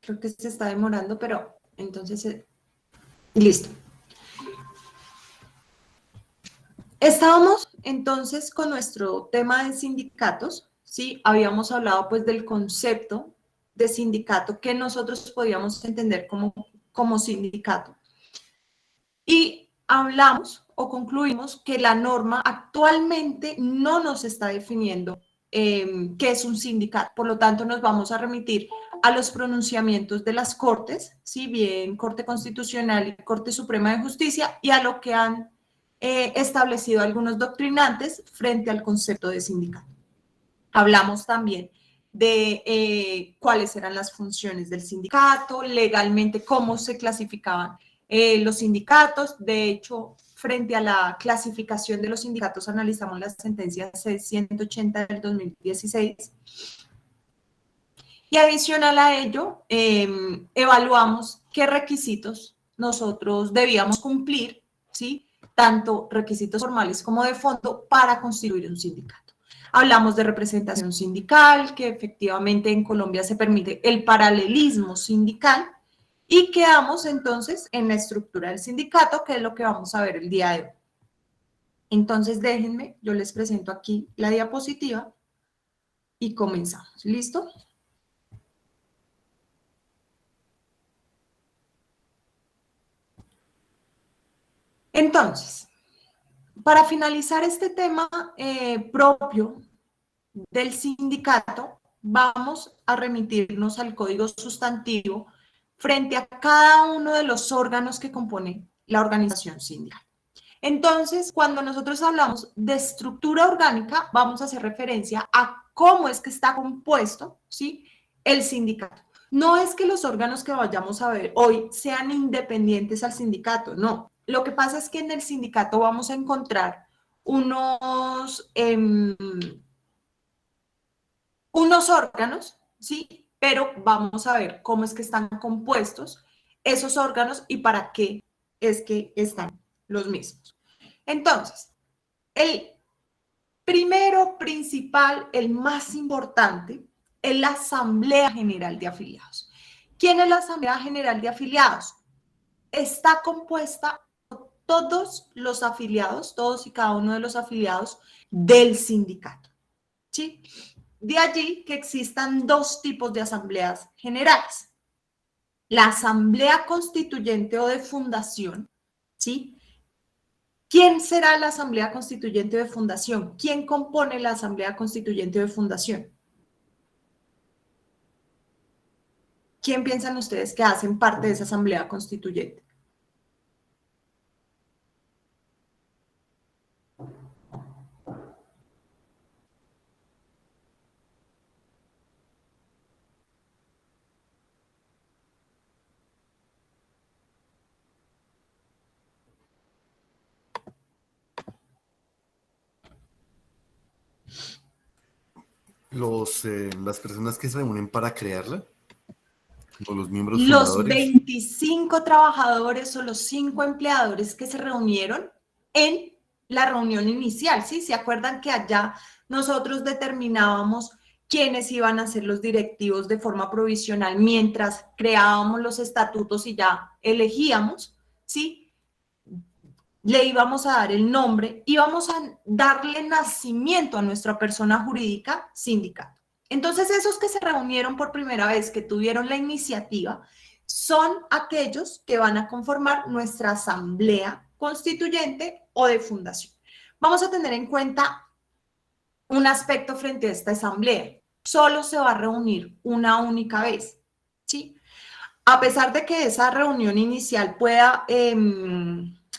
Creo que se está demorando, pero entonces, listo. Estábamos entonces con nuestro tema de sindicatos, ¿sí? Habíamos hablado pues del concepto de sindicato que nosotros podíamos entender como sindicato. Y hablamos o concluimos que la norma actualmente no nos está definiendo qué es un sindicato. Por lo tanto, nos vamos a remitir a los pronunciamientos de las Cortes, ¿sí? Bien Corte Constitucional y Corte Suprema de Justicia, y a lo que han establecido algunos doctrinantes frente al concepto de sindicato. Hablamos también de cuáles eran las funciones del sindicato, legalmente cómo se clasificaban los sindicatos. De hecho, frente a la clasificación de los sindicatos, analizamos la sentencia C-180 del 2016. Y adicional a ello, evaluamos qué requisitos nosotros debíamos cumplir, ¿sí? Tanto requisitos formales como de fondo para constituir un sindicato. Hablamos de representación sindical, que efectivamente en Colombia se permite el paralelismo sindical, y quedamos entonces en la estructura del sindicato, que es lo que vamos a ver el día de hoy. Entonces déjenme, yo les presento aquí la diapositiva y comenzamos. ¿Listo? Entonces, para finalizar este tema propio del sindicato, vamos a remitirnos al código sustantivo frente a cada uno de los órganos que componen la organización sindical. Entonces, cuando nosotros hablamos de estructura orgánica, vamos a hacer referencia a cómo es que está compuesto, ¿sí?, el sindicato. No es que los órganos que vayamos a ver hoy sean independientes al sindicato, no. Lo que pasa es que en el sindicato vamos a encontrar unos órganos, ¿sí? Pero vamos a ver cómo es que están compuestos esos órganos y para qué es que están los mismos. Entonces, el primero, principal, el más importante, es la Asamblea General de Afiliados. ¿Quién es la Asamblea General de Afiliados? Está compuesta por todos los afiliados, todos y cada uno de los afiliados del sindicato, ¿sí? De allí que existan dos tipos de asambleas generales. La asamblea constituyente o de fundación, ¿sí? ¿Quién será la asamblea constituyente de fundación? ¿Quién compone la asamblea constituyente de fundación? ¿Quién piensan ustedes que hacen parte de esa asamblea constituyente? Las personas que se reúnen para crearla, o los miembros Los fundadores. 25 trabajadores o los 5 empleadores que se reunieron en la reunión inicial, ¿sí? ¿Se acuerdan que allá nosotros determinábamos quiénes iban a ser los directivos de forma provisional mientras creábamos los estatutos y ya elegíamos, ¿sí? Le íbamos a dar el nombre, íbamos a darle nacimiento a nuestra persona jurídica sindicato. Entonces, esos que se reunieron por primera vez, que tuvieron la iniciativa, son aquellos que van a conformar nuestra asamblea constituyente o de fundación. Vamos a tener en cuenta un aspecto frente a esta asamblea. Solo se va a reunir una única vez, ¿sí? A pesar de que esa reunión inicial pueda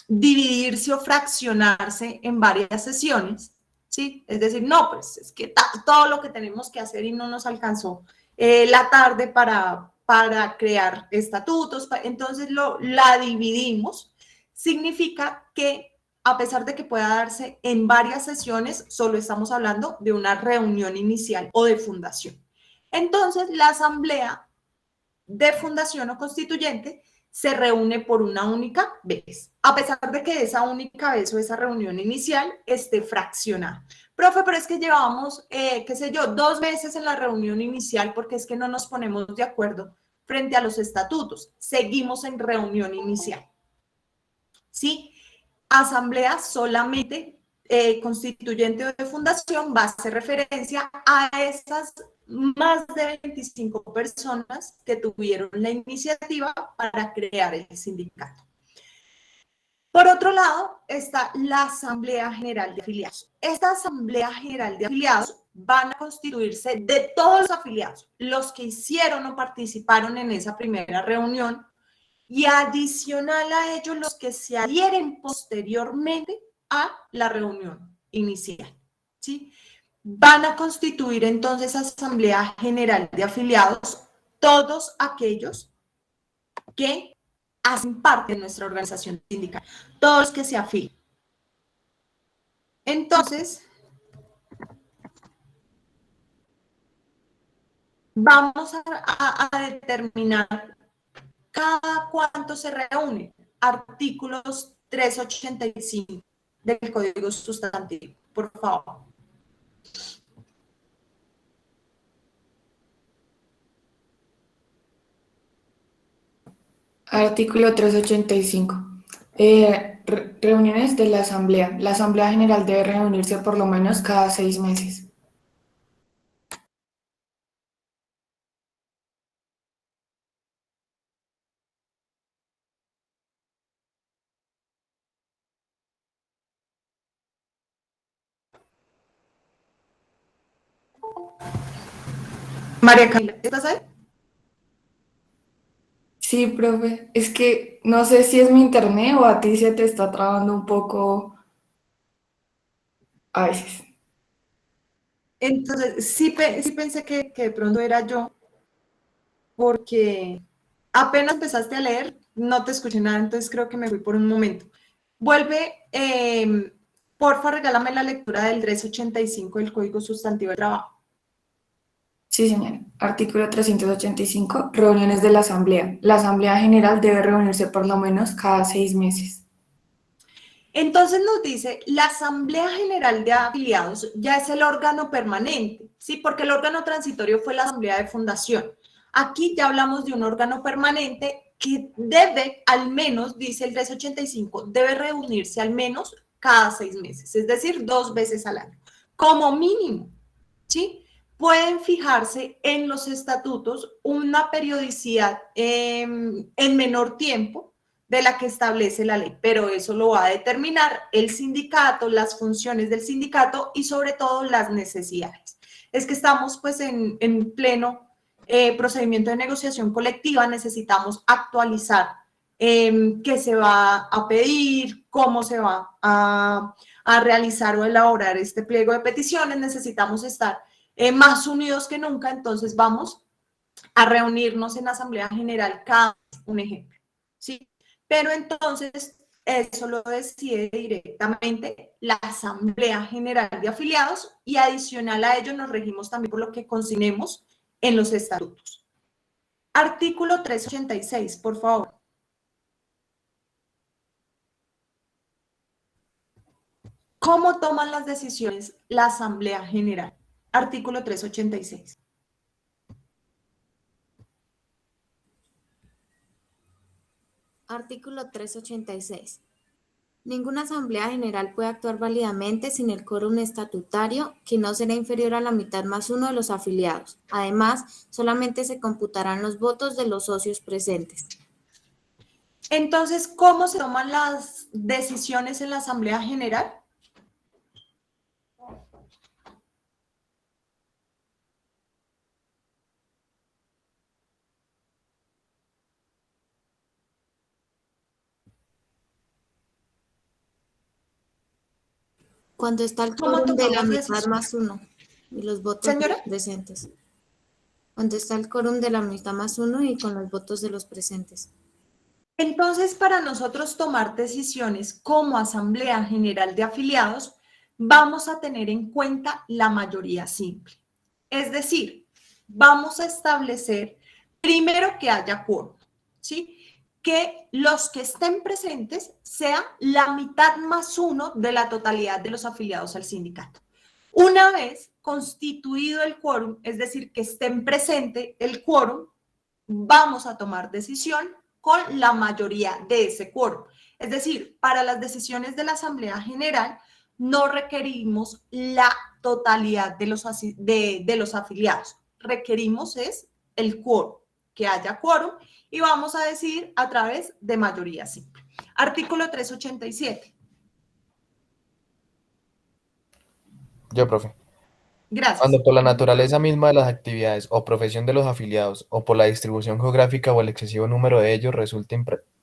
dividirse o fraccionarse en varias sesiones, ¿sí? Es decir, no, pues es que todo lo que tenemos que hacer y no nos alcanzó la tarde para crear estatutos, entonces la dividimos. Significa que a pesar de que pueda darse en varias sesiones, solo estamos hablando de una reunión inicial o de fundación. Entonces, la asamblea de fundación o constituyente se reúne por una única vez, a pesar de que esa única vez o esa reunión inicial esté fraccionada. Profe, pero es que llevamos, qué sé yo, 2 meses en la reunión inicial porque es que no nos ponemos de acuerdo. frente a los estatutos. Seguimos en reunión inicial. ¿Sí? Asamblea solamente constituyente o de fundación va a hacer referencia a esas más de 25 personas que tuvieron la iniciativa para crear el sindicato. Por otro lado, está la Asamblea General de Afiliados. Esta Asamblea General de Afiliados van a constituirse de todos los afiliados, los que hicieron o participaron en esa primera reunión, y adicional a ellos los que se adhieren posteriormente a la reunión inicial, ¿sí? Van a constituir entonces Asamblea General de Afiliados todos aquellos que hacen parte de nuestra organización sindical, todos los que se afilian. Entonces, vamos a determinar cada cuánto se reúne. Artículos 385 del Código Sustantivo, por favor. Artículo 385. Reuniones de la Asamblea. La Asamblea General debe reunirse por lo menos cada 6 meses. María Camila, ¿estás ahí? Sí, profe. Es que no sé si es mi internet o a ti se te está trabando un poco a veces. Entonces, sí pensé que de pronto era yo, porque apenas empezaste a leer, no te escuché nada, entonces creo que me fui por un momento. Vuelve, porfa, regálame la lectura del 385 del Código Sustantivo de Trabajo. Sí, señora. Artículo 385. Reuniones de la Asamblea. La Asamblea General debe reunirse por lo menos cada 6 meses. Entonces nos dice, la Asamblea General de Afiliados ya es el órgano permanente, ¿sí? Porque el órgano transitorio fue la Asamblea de Fundación. Aquí ya hablamos de un órgano permanente que debe, al menos, dice el 385, debe reunirse al menos cada 6 meses, es decir, 2 veces al año, como mínimo, ¿sí? Pueden fijarse en los estatutos una periodicidad en menor tiempo de la que establece la ley, pero eso lo va a determinar el sindicato, las funciones del sindicato y sobre todo las necesidades. Es que estamos pues en pleno procedimiento de negociación colectiva, necesitamos actualizar qué se va a pedir, cómo se va a realizar o elaborar este pliego de peticiones, necesitamos estar más unidos que nunca, entonces vamos a reunirnos en Asamblea General cada mes, un ejemplo, ¿sí? Pero entonces eso lo decide directamente la Asamblea General de Afiliados y adicional a ello nos regimos también por lo que consignemos en los estatutos. Artículo 386, por favor. ¿Cómo toman las decisiones la Asamblea General? Artículo 386. Artículo 386. Ninguna Asamblea General puede actuar válidamente sin el quórum estatutario, que no será inferior a la mitad más uno de los afiliados. Además, solamente se computarán los votos de los socios presentes. Entonces, ¿cómo se toman las decisiones en la Asamblea General? Cuando está el ¿Cómo quórum de la tomamos mitad decisiones? más uno y los votos de Señora. los presentes. Cuando está el quórum de la mitad más uno y con los votos de los presentes. Entonces, para nosotros tomar decisiones como Asamblea General de Afiliados, vamos a tener en cuenta la mayoría simple. Es decir, vamos a establecer primero que haya quórum, ¿sí? Que los que estén presentes sean la mitad más uno de la totalidad de los afiliados al sindicato. Una vez constituido el quórum, es decir, que estén presente el quórum, vamos a tomar decisión con la mayoría de ese quórum. Es decir, para las decisiones de la Asamblea General no requerimos la totalidad de los afiliados. Requerimos es el quórum, que haya quórum, y vamos a decidir a través de mayoría simple. Artículo 387. Yo, profe. Gracias. Cuando por la naturaleza misma de las actividades o profesión de los afiliados o por la distribución geográfica o el excesivo número de ellos resulte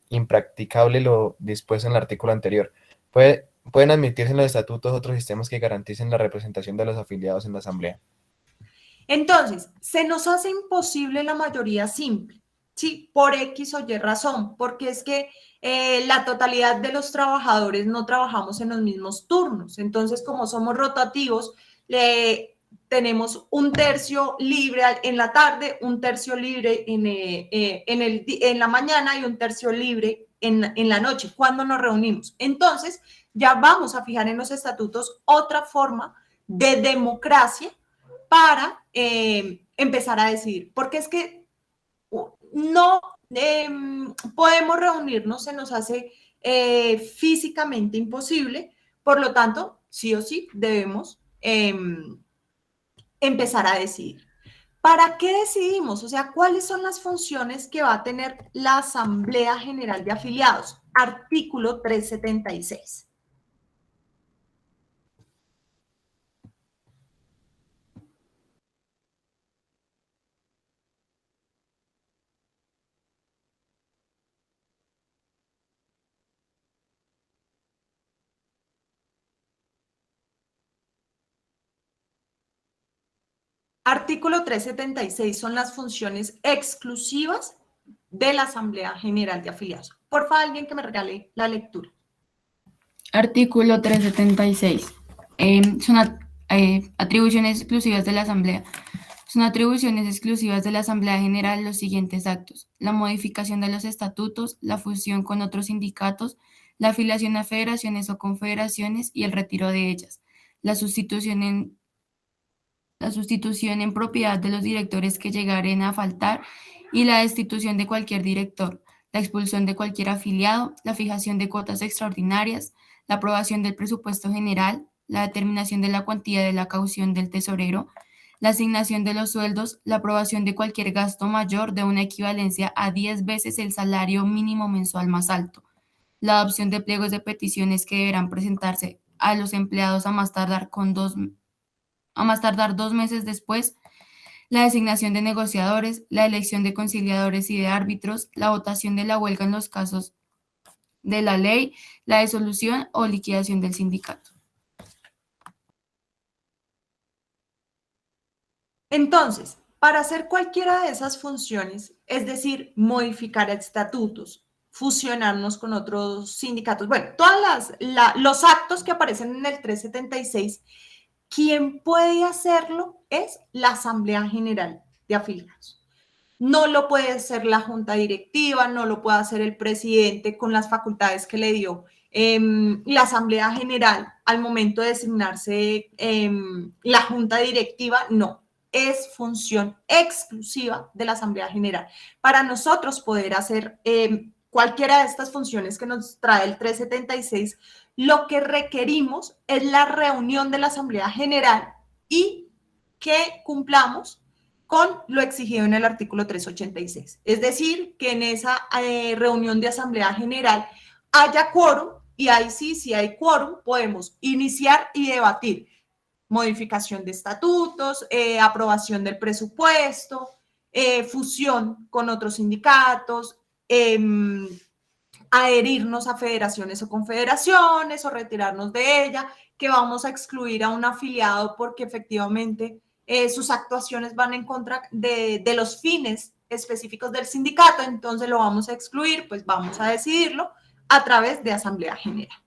impracticable lo dispuesto en el artículo anterior, pueden admitirse en los estatutos otros sistemas que garanticen la representación de los afiliados en la asamblea. Entonces, se nos hace imposible la mayoría simple, ¿sí? Por X o Y razón, porque es que la totalidad de los trabajadores no trabajamos en los mismos turnos. Entonces, como somos rotativos, tenemos un tercio libre en la tarde, un tercio libre en la mañana y un tercio libre en la noche, cuando nos reunimos. Entonces, ya vamos a fijar en los estatutos otra forma de democracia para empezar a decidir, porque es que no podemos reunirnos, se nos hace físicamente imposible, por lo tanto, sí o sí debemos empezar a decidir. ¿Para qué decidimos? O sea, ¿cuáles son las funciones que va a tener la Asamblea General de Afiliados? Artículo 376. Artículo 376 son las funciones exclusivas de la Asamblea General de Afiliados. Por favor, alguien que me regale la lectura. Artículo 376. Son atribuciones exclusivas de la Asamblea. Son atribuciones exclusivas de la Asamblea General los siguientes actos: la modificación de los estatutos, la fusión con otros sindicatos, la afiliación a federaciones o confederaciones y el retiro de ellas, la sustitución en propiedad de los directores que llegaren a faltar y la destitución de cualquier director, la expulsión de cualquier afiliado, la fijación de cuotas extraordinarias, la aprobación del presupuesto general, la determinación de la cuantía de la caución del tesorero, la asignación de los sueldos, la aprobación de cualquier gasto mayor de una equivalencia a 10 veces el salario mínimo mensual más alto, la adopción de pliegos de peticiones que deberán presentarse a los empleados a más tardar 2 meses después, la designación de negociadores, la elección de conciliadores y de árbitros, la votación de la huelga en los casos de la ley, la disolución o liquidación del sindicato. Entonces, para hacer cualquiera de esas funciones, es decir, modificar estatutos, fusionarnos con otros sindicatos, bueno, todos los actos que aparecen en el 376, quien puede hacerlo es la Asamblea General de Afiliados. No lo puede hacer la Junta Directiva, no lo puede hacer el presidente con las facultades que le dio la Asamblea General al momento de designarse la Junta Directiva, no. Es función exclusiva de la Asamblea General. Para nosotros poder hacer cualquiera de estas funciones que nos trae el 376, lo que requerimos es la reunión de la Asamblea General y que cumplamos con lo exigido en el artículo 386. Es decir, que en esa reunión de Asamblea General haya quórum y ahí sí, si hay quórum, podemos iniciar y debatir modificación de estatutos, aprobación del presupuesto, fusión con otros sindicatos, adherirnos a federaciones o confederaciones o retirarnos de ella, que vamos a excluir a un afiliado porque efectivamente sus actuaciones van en contra de los fines específicos del sindicato, entonces lo vamos a excluir, pues vamos a decidirlo a través de Asamblea General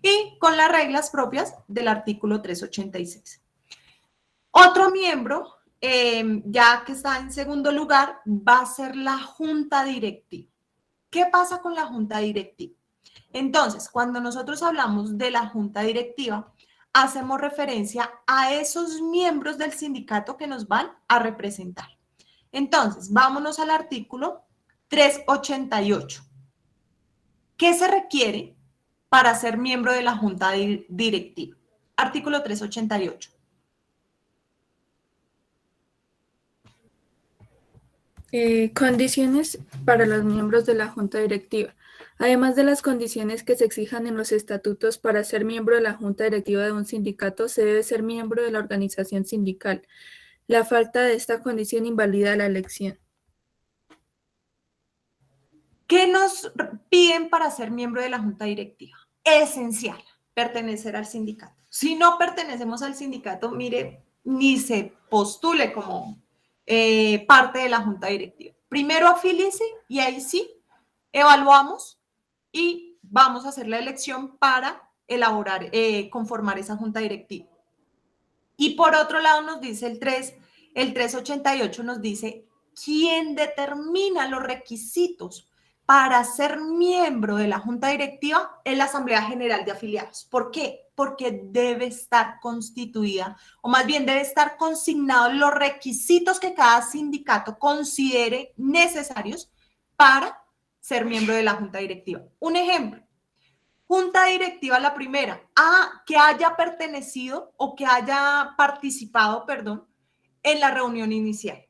y con las reglas propias del artículo 386. Otro miembro, ya que está en segundo lugar, va a ser la Junta Directiva. ¿Qué pasa con la Junta Directiva? Entonces, cuando nosotros hablamos de la Junta Directiva, hacemos referencia a esos miembros del sindicato que nos van a representar. Entonces, vámonos al artículo 388. ¿Qué se requiere para ser miembro de la junta directiva? Artículo 388. Condiciones para los miembros de la Junta Directiva. Además de las condiciones que se exijan en los estatutos para ser miembro de la Junta Directiva de un sindicato, se debe ser miembro de la organización sindical. La falta de esta condición invalida la elección. ¿Qué nos piden para ser miembro de la junta directiva? Esencial, pertenecer al sindicato. Si no pertenecemos al sindicato, mire, ni se postule como parte de la junta directiva. Primero afíliese y ahí sí evaluamos y vamos a hacer la elección para elaborar, conformar esa junta directiva. Y por otro lado nos dice el 388 nos dice quién determina los requisitos para ser miembro de la junta directiva es la Asamblea General de Afiliados. ¿Por qué? Porque debe estar constituida, o más bien debe estar consignados los requisitos que cada sindicato considere necesarios para ser miembro de la junta directiva. Un ejemplo, junta directiva la primera, que haya pertenecido o que haya participado, perdón, en la reunión inicial.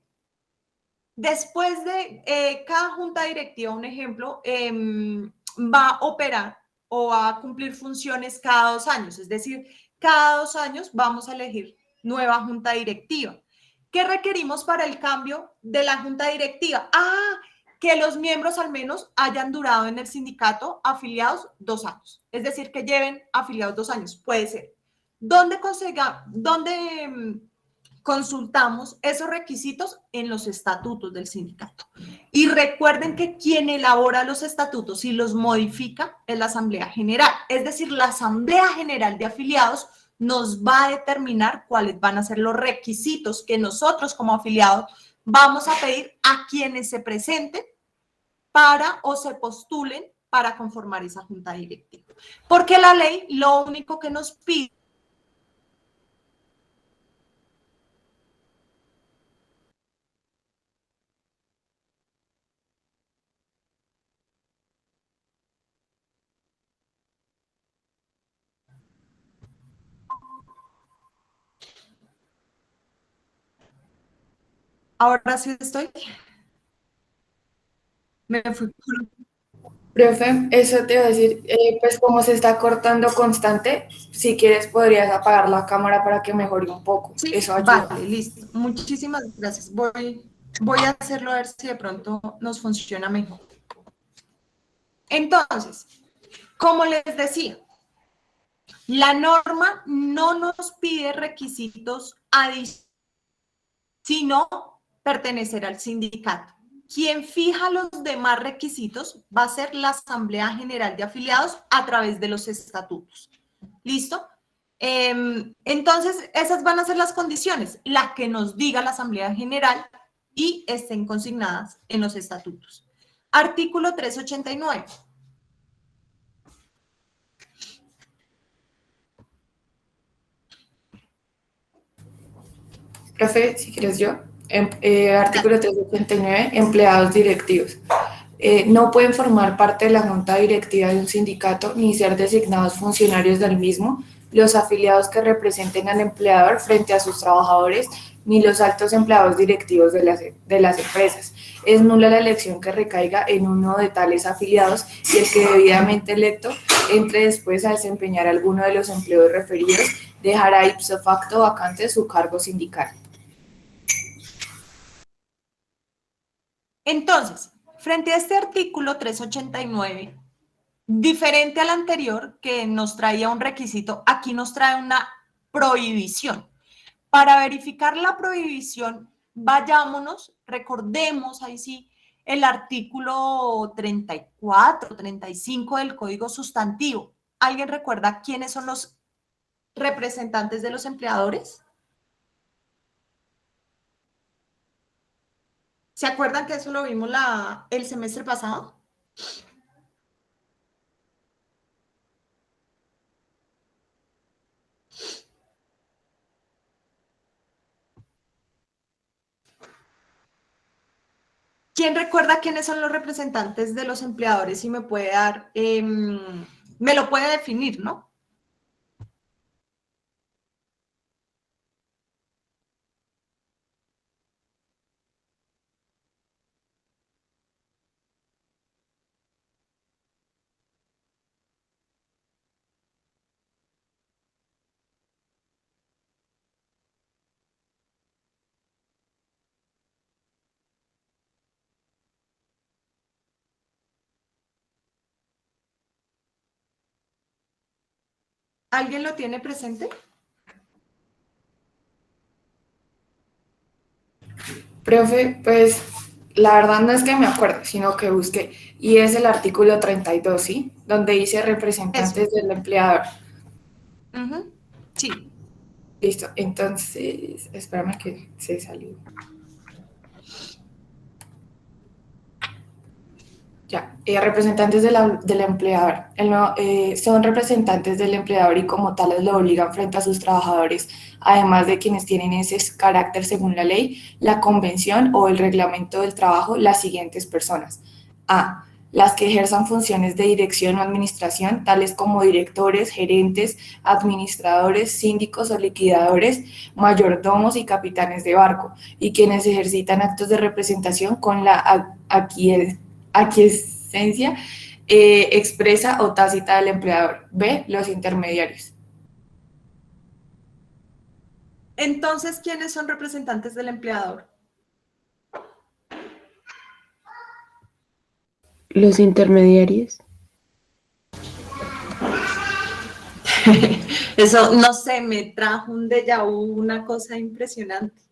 Después de cada junta directiva, un ejemplo, va a operar o va a cumplir funciones cada 2 años, es decir, cada 2 años vamos a elegir nueva junta directiva. ¿Qué requerimos para el cambio de la junta directiva? Que los miembros al menos hayan durado en el sindicato afiliados 2 años, es decir, que lleven afiliados 2 años, puede ser. ¿Dónde consultamos esos requisitos? En los estatutos del sindicato. Y recuerden que quien elabora los estatutos y los modifica es la Asamblea General. Es decir, la Asamblea General de Afiliados nos va a determinar cuáles van a ser los requisitos que nosotros como afiliados vamos a pedir a quienes se presenten para o se postulen para conformar esa junta directiva. Porque la ley lo único que nos pide ahora sí estoy. Me fui. Profe, eso te iba a decir, pues como se está cortando constante, si quieres podrías apagar la cámara para que mejore un poco. Sí, Eso ayuda. vale, listo. Muchísimas gracias. Voy a hacerlo a ver si de pronto nos funciona mejor. Entonces, como les decía, la norma no nos pide requisitos adicionales, sino pertenecer al sindicato. Quien fija los demás requisitos va a ser la Asamblea General de Afiliados a través de los estatutos. ¿Listo? Entonces, esas van a ser las condiciones, las que nos diga la Asamblea General y estén consignadas en los estatutos. Artículo 389. Profe, si quieres yo. Artículo 389, empleados directivos. No pueden formar parte de la junta directiva de un sindicato ni ser designados funcionarios del mismo los afiliados que representen al empleador frente a sus trabajadores ni los altos empleados directivos de las empresas. Es nula la elección que recaiga en uno de tales afiliados y el que debidamente electo entre después a desempeñar alguno de los empleos referidos dejará ipso facto vacante su cargo sindical. Entonces, frente a este artículo 389, diferente al anterior que nos traía un requisito, aquí nos trae una prohibición. Para verificar la prohibición, vayámonos, recordemos ahí sí el artículo 34, 35 del Código Sustantivo. ¿Alguien recuerda quiénes son los representantes de los empleadores? ¿Se acuerdan que eso lo vimos el semestre pasado? ¿Quién recuerda quiénes son los representantes de los empleadores y me puede dar, me lo puede definir, ¿no? ¿Alguien lo tiene presente? Profe, pues la verdad no es que me acuerde, sino que busqué. Y es el artículo 32, ¿sí? Donde dice representantes del empleador. Ujú. Sí. Listo, entonces, espérame que se salió. Ya, representantes del empleador. Son representantes del empleador y como tales lo obligan frente a sus trabajadores, además de quienes tienen ese carácter según la ley, la convención o el reglamento del trabajo, las siguientes personas. A. Las que ejerzan funciones de dirección o administración, tales como directores, gerentes, administradores, síndicos o liquidadores, mayordomos y capitanes de barco, y quienes ejercitan actos de representación con la aquiescencia expresa o tácita del empleador. B. Los intermediarios. Entonces, ¿quiénes son representantes del empleador? Los intermediarios. Eso, no sé, me trajo un déjà vu, una cosa impresionante.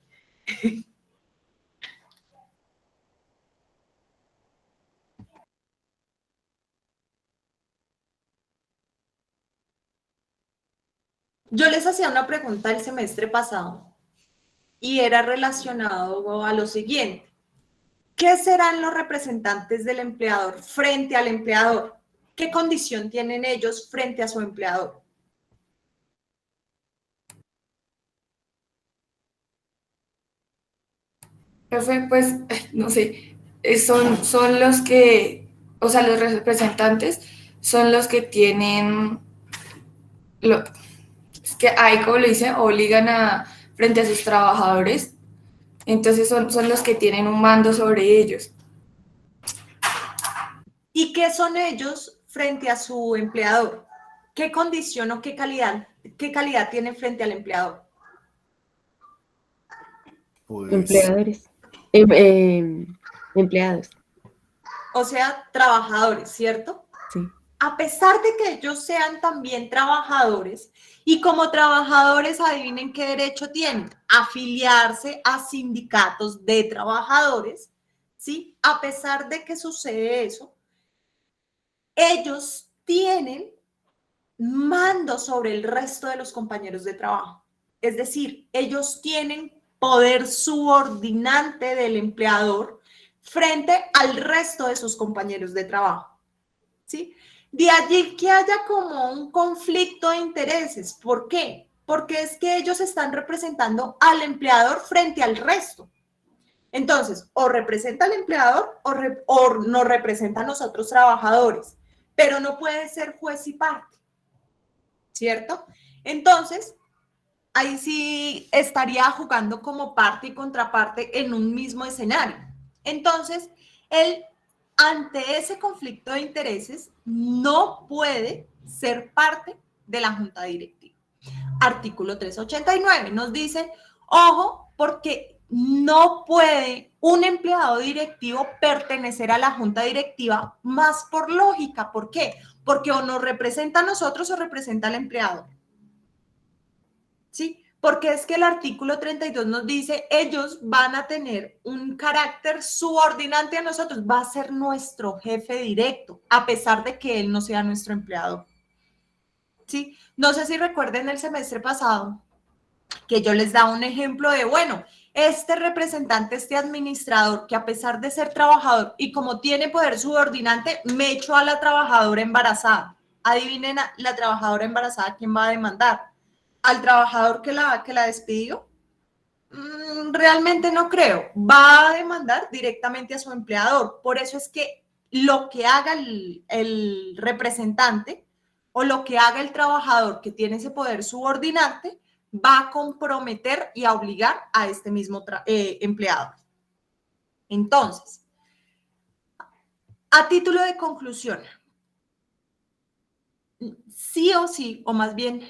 Yo les hacía una pregunta el semestre pasado y era relacionado a lo siguiente. ¿Qué serán los representantes del empleador frente al empleador? ¿Qué condición tienen ellos frente a su empleador? Profe, pues, no sé, son los que, o sea, los representantes son los que tienen, es que ahí, como lo dice, obligan frente a sus trabajadores, entonces son los que tienen un mando sobre ellos. ¿Y qué son ellos frente a su empleador? ¿Qué condición o qué calidad tienen frente al empleador? Pues Empleadores. Empleados. O sea, trabajadores, ¿cierto? Sí. A pesar de que ellos sean también trabajadores, y como trabajadores, adivinen qué derecho tienen, afiliarse a sindicatos de trabajadores, ¿sí? A pesar de que sucede eso, ellos tienen mando sobre el resto de los compañeros de trabajo. Es decir, ellos tienen poder subordinante del empleador frente al resto de sus compañeros de trabajo. ¿Sí? De allí que haya como un conflicto de intereses. ¿Por qué? Porque es que ellos están representando al empleador frente al resto. Entonces, o representa al empleador o nos representa a nosotros trabajadores, pero no puede ser juez y parte, ¿cierto? Entonces, ahí sí estaría jugando como parte y contraparte en un mismo escenario. Entonces, él, ante ese conflicto de intereses, no puede ser parte de la junta directiva. Artículo 389 nos dice, ojo, porque no puede un empleado directivo pertenecer a la junta directiva más por lógica. ¿Por qué? Porque o nos representa a nosotros o representa al empleado. ¿Sí? Porque es que el artículo 32 nos dice, ellos van a tener un carácter subordinante a nosotros, va a ser nuestro jefe directo, a pesar de que él no sea nuestro empleado. ¿Sí? No sé si recuerden el semestre pasado que yo les daba un ejemplo de, bueno, este representante, este administrador, que a pesar de ser trabajador y como tiene poder subordinante, me echó a la trabajadora embarazada. Adivinen, la trabajadora embarazada, ¿quién va a demandar? ¿Al trabajador que la despidió? Realmente no creo. Va a demandar directamente a su empleador. Por eso es que lo que haga el representante o lo que haga el trabajador que tiene ese poder subordinante va a comprometer y a obligar a este mismo empleado. Entonces, a título de conclusión, sí o sí, o más bien,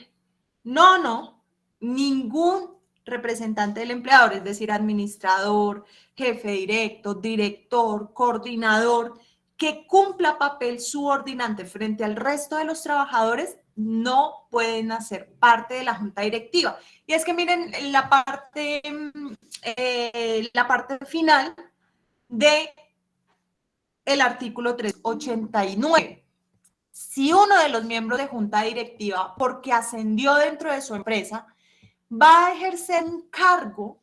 no, ningún representante del empleador, es decir, administrador, jefe directo, director, coordinador, que cumpla papel subordinante frente al resto de los trabajadores, no pueden hacer parte de la junta directiva. Y es que miren la parte final de el artículo 389. Si uno de los miembros de junta directiva, porque ascendió dentro de su empresa, va a ejercer un cargo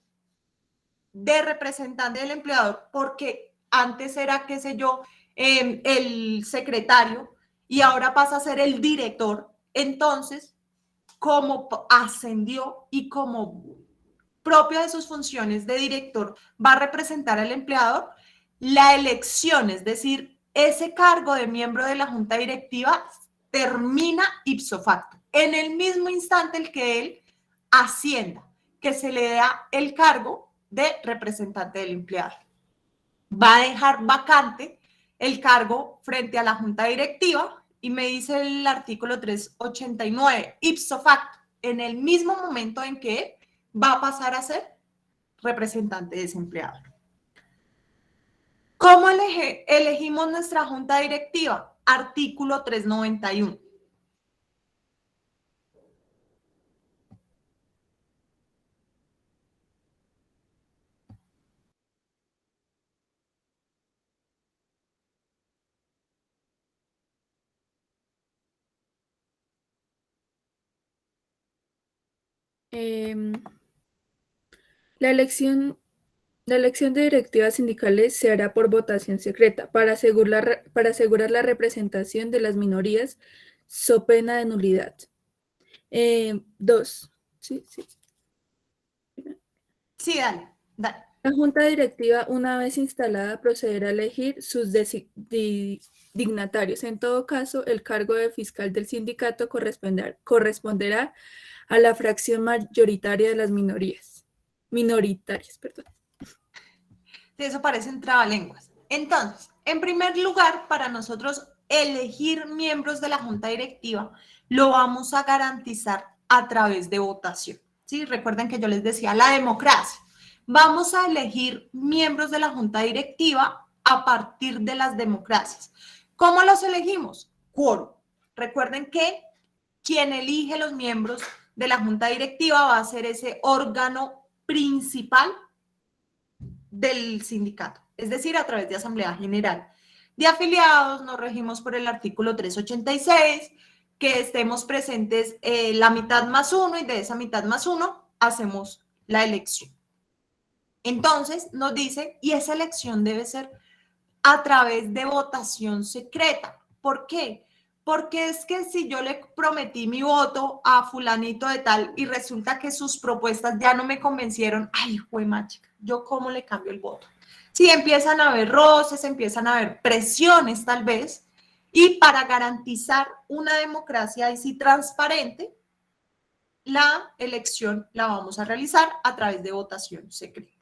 de representante del empleador, porque antes era, qué sé yo, el secretario y ahora pasa a ser el director, entonces, como ascendió y como propio de sus funciones de director va a representar al empleador, la elección, es decir, ese cargo de miembro de la junta directiva termina ipso facto, en el mismo instante en que él ascienda, que se le da el cargo de representante del empleado. Va a dejar vacante el cargo frente a la junta directiva y me dice el artículo 389, ipso facto, en el mismo momento en que él va a pasar a ser representante desempleado. ¿Cómo elegimos nuestra junta directiva? Artículo 391. La elección de directivas sindicales se hará por votación secreta para asegurar la representación de las minorías, so pena de nulidad. 2. Sí. Sí, dale. La junta directiva, una vez instalada, procederá a elegir sus dignatarios. En todo caso, el cargo de fiscal del sindicato corresponderá a la fracción mayoritaria de las minoritarias, perdón. Eso parecen trabalenguas. Entonces, en primer lugar, para nosotros elegir miembros de la junta directiva, lo vamos a garantizar a través de votación. ¿Sí? Recuerden que yo les decía la democracia. Vamos a elegir miembros de la junta directiva a partir de las democracias. ¿Cómo los elegimos? Quórum. Recuerden que quien elige los miembros de la junta directiva va a ser ese órgano principal del sindicato, es decir, a través de asamblea general. De afiliados nos regimos por el artículo 386, que estemos presentes la mitad más uno y de esa mitad más uno hacemos la elección. Entonces nos dice, y esa elección debe ser a través de votación secreta. ¿Por qué? Porque es que si yo le prometí mi voto a fulanito de tal y resulta que sus propuestas ya no me convencieron, ay, jue machica, ¿yo cómo le cambio el voto? Sí, empiezan a haber roces, empiezan a haber presiones tal vez, y para garantizar una democracia así transparente, la elección la vamos a realizar a través de votación secreta.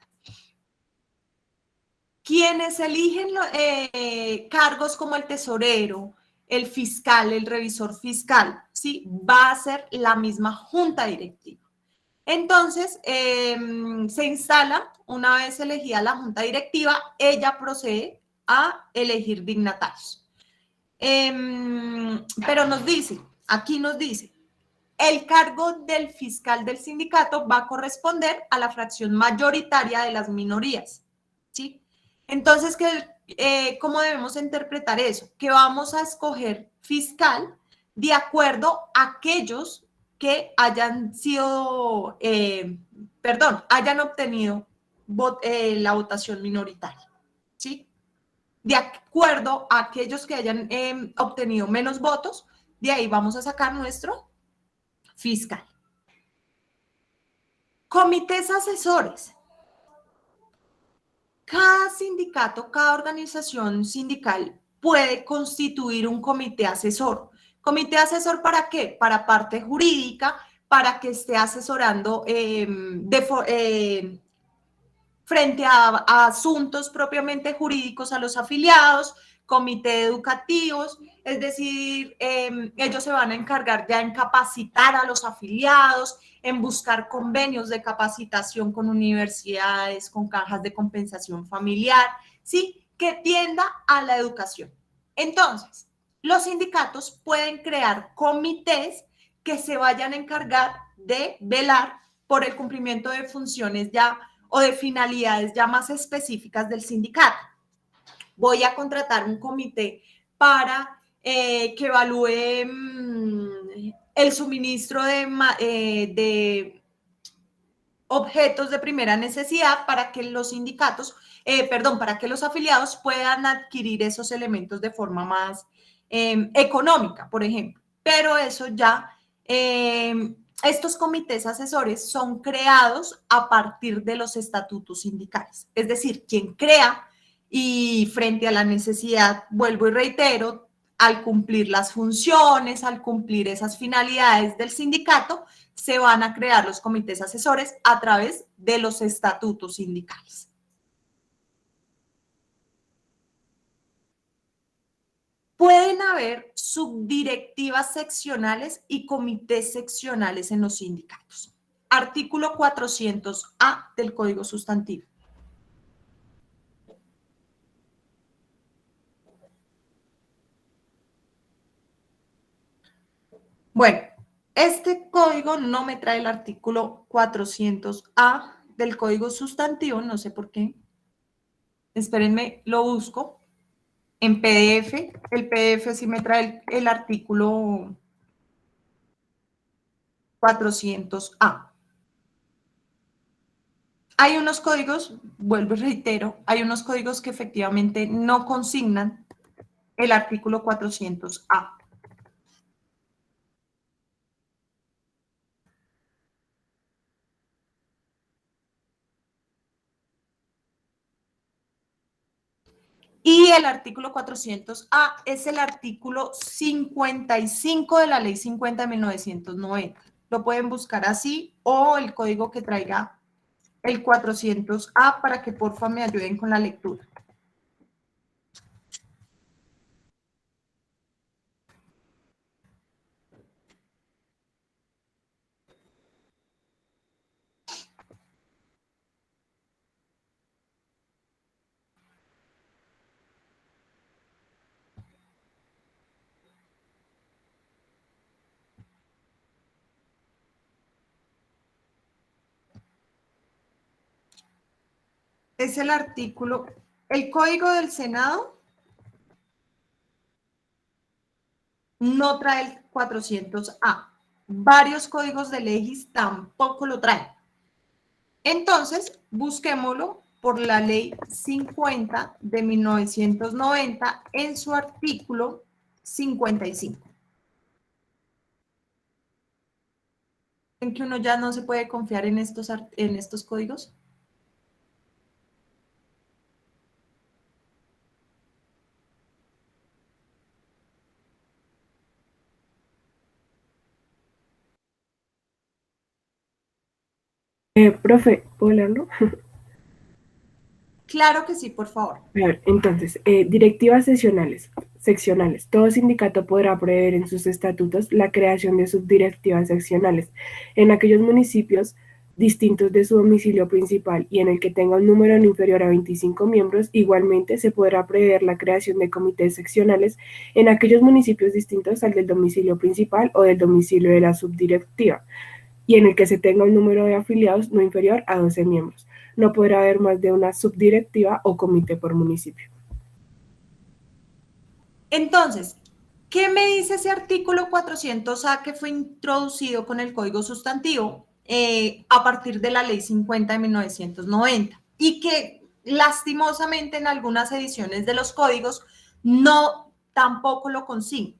Quienes eligen cargos como el tesorero, el fiscal, el revisor fiscal, ¿sí? Va a ser la misma junta directiva. Entonces, se instala, una vez elegida la junta directiva, ella procede a elegir dignatarios. Pero nos dice, aquí nos dice, el cargo del fiscal del sindicato va a corresponder a la fracción mayoritaria de las minorías, ¿sí? Entonces, ¿cómo debemos interpretar eso? Que vamos a escoger fiscal de acuerdo a aquellos que hayan sido, hayan obtenido la votación minoritaria, ¿sí? De acuerdo a aquellos que hayan obtenido menos votos, de ahí vamos a sacar nuestro fiscal. Comités asesores. Cada sindicato, cada organización sindical puede constituir un comité asesor. ¿Comité asesor para qué? Para parte jurídica, para que esté asesorando frente a asuntos propiamente jurídicos a los afiliados, comité educativos, es decir, ellos se van a encargar ya en capacitar a los afiliados, en buscar convenios de capacitación con universidades, con cajas de compensación familiar, ¿sí? Que tienda a la educación. Entonces, los sindicatos pueden crear comités que se vayan a encargar de velar por el cumplimiento de funciones ya o de finalidades ya más específicas del sindicato. Voy a contratar un comité para que evalúe el suministro de objetos de primera necesidad para que los sindicatos, para que los afiliados puedan adquirir esos elementos de forma más económica, por ejemplo. Pero eso ya, estos comités asesores son creados a partir de los estatutos sindicales. Es decir, quien crea y frente a la necesidad, vuelvo y reitero, al cumplir las funciones, al cumplir esas finalidades del sindicato, se van a crear los comités asesores a través de los estatutos sindicales. Pueden haber subdirectivas seccionales y comités seccionales en los sindicatos. Artículo 400A del Código Sustantivo. Bueno, este código no me trae el artículo 400A del Código Sustantivo, no sé por qué. Espérenme, lo busco. En PDF, el PDF sí me trae el artículo 400A. Hay unos códigos, vuelvo y reitero, hay unos códigos que efectivamente no consignan el artículo 400A. Y el artículo 400A es el artículo 55 de la Ley 50 de 1990. Lo pueden buscar así o el código que traiga el 400A para que porfa me ayuden con la lectura. Es el artículo, el código del Senado no trae el 400A. Varios códigos de leyes tampoco lo traen. Entonces, busquémoslo por la ley 50 de 1990 en su artículo 55. ¿En que uno ya no se puede confiar en estos códigos? Profe, ¿puedo leerlo? Claro que sí, por favor. A ver, entonces, directivas seccionales. Todo sindicato podrá prever en sus estatutos la creación de subdirectivas seccionales en aquellos municipios distintos de su domicilio principal y en el que tenga un número no inferior a 25 miembros. Igualmente, se podrá prever la creación de comités seccionales en aquellos municipios distintos al del domicilio principal o del domicilio de la subdirectiva y en el que se tenga un número de afiliados no inferior a 12 miembros. No podrá haber más de una subdirectiva o comité por municipio. Entonces, ¿qué me dice ese artículo 400A que fue introducido con el Código Sustantivo a partir de la Ley 50 de 1990? Y que lastimosamente en algunas ediciones de los códigos no tampoco lo consigna.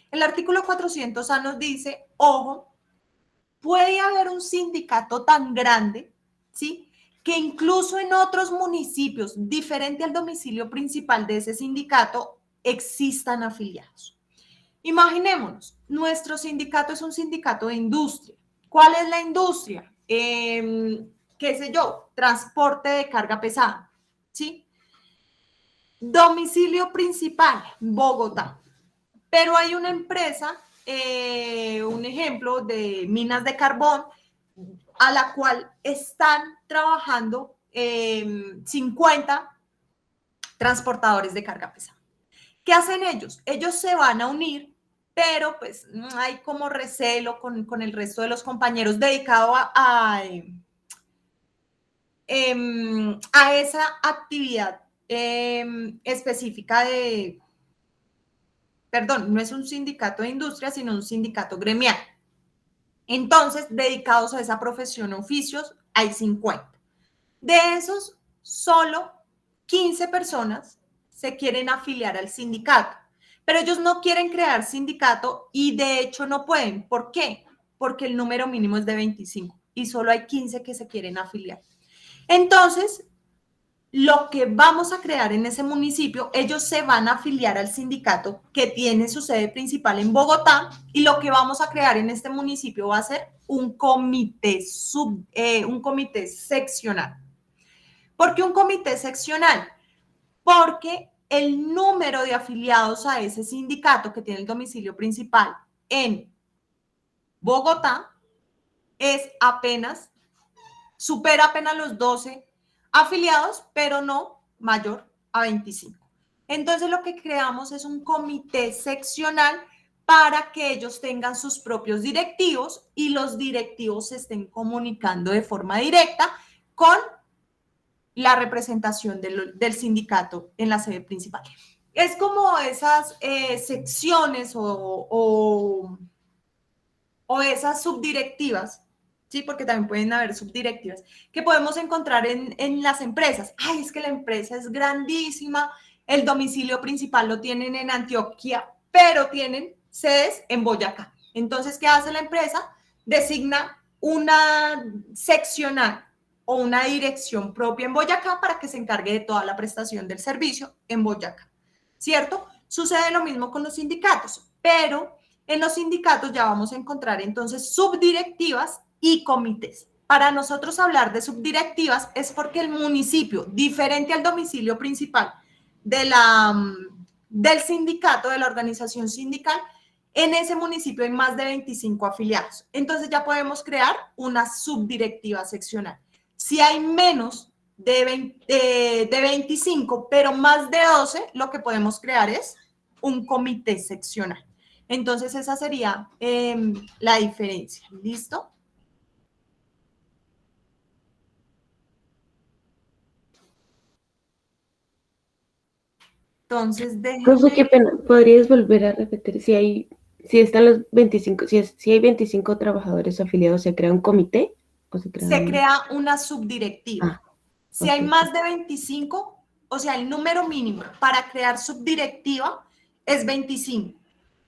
El artículo 400A nos dice, ojo, puede haber un sindicato tan grande, ¿sí? Que incluso en otros municipios, diferente al domicilio principal de ese sindicato, existan afiliados. Imaginémonos, nuestro sindicato es un sindicato de industria. ¿Cuál es la industria? Qué sé yo, transporte de carga pesada, ¿sí? Domicilio principal, Bogotá. Pero hay una empresa, un ejemplo de minas de carbón, a la cual están trabajando 50 transportadores de carga pesada. ¿Qué hacen ellos? Ellos se van a unir, pero pues hay como recelo con el resto de los compañeros dedicado a esa actividad específica de, perdón, no es un sindicato de industria, sino un sindicato gremial. Entonces, dedicados a esa profesión o oficios, hay 50. De esos, solo 15 personas se quieren afiliar al sindicato, pero ellos no quieren crear sindicato y de hecho no pueden. ¿Por qué? Porque el número mínimo es de 25 y solo hay 15 que se quieren afiliar. Entonces, lo que vamos a crear en ese municipio, ellos se van a afiliar al sindicato que tiene su sede principal en Bogotá y lo que vamos a crear en este municipio va a ser un comité seccional. ¿Por qué un comité seccional? Porque el número de afiliados a ese sindicato que tiene el domicilio principal en Bogotá supera apenas los 12 afiliados, pero no mayor a 25. Entonces lo que creamos es un comité seccional para que ellos tengan sus propios directivos y los directivos se estén comunicando de forma directa con la representación del sindicato en la sede principal. Es como esas secciones o esas subdirectivas, ¿sí? Porque también pueden haber subdirectivas, que podemos encontrar en las empresas. Ay, es que la empresa es grandísima, el domicilio principal lo tienen en Antioquia, pero tienen sedes en Boyacá. Entonces, ¿qué hace la empresa? Designa una seccional o una dirección propia en Boyacá para que se encargue de toda la prestación del servicio en Boyacá, ¿cierto? Sucede lo mismo con los sindicatos, pero en los sindicatos ya vamos a encontrar entonces subdirectivas y comités. Para nosotros hablar de subdirectivas es porque el municipio, diferente al domicilio principal del sindicato, de la organización sindical, en ese municipio hay más de 25 afiliados. Entonces ya podemos crear una subdirectiva seccional. Si hay menos de 25, pero más de 12, lo que podemos crear es un comité seccional. Entonces esa sería la diferencia. ¿Listo? Entonces, Profe, qué déjenme. pena. ¿Podrías volver a repetir si están los 25, si hay 25 trabajadores afiliados, se crea un comité o se crea Se crea una subdirectiva. Ah, Si hay ok. más de 25, o sea, el número mínimo para crear subdirectiva es 25.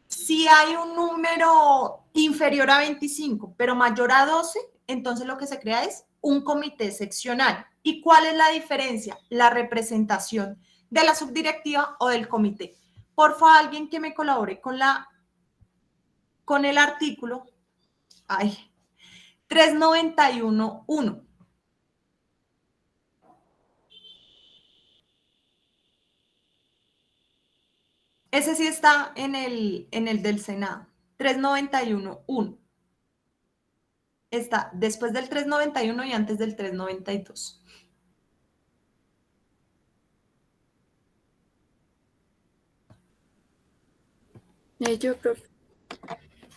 Si hay un número inferior a 25, pero mayor a 12, entonces lo que se crea es un comité seccional. ¿Y cuál es la diferencia? La representación de la subdirectiva o del comité. Por favor, alguien que me colabore con el artículo 391.1. Ese sí está en el del Senado. 391.1. Está después del 391 y antes del 392. Yo, profe.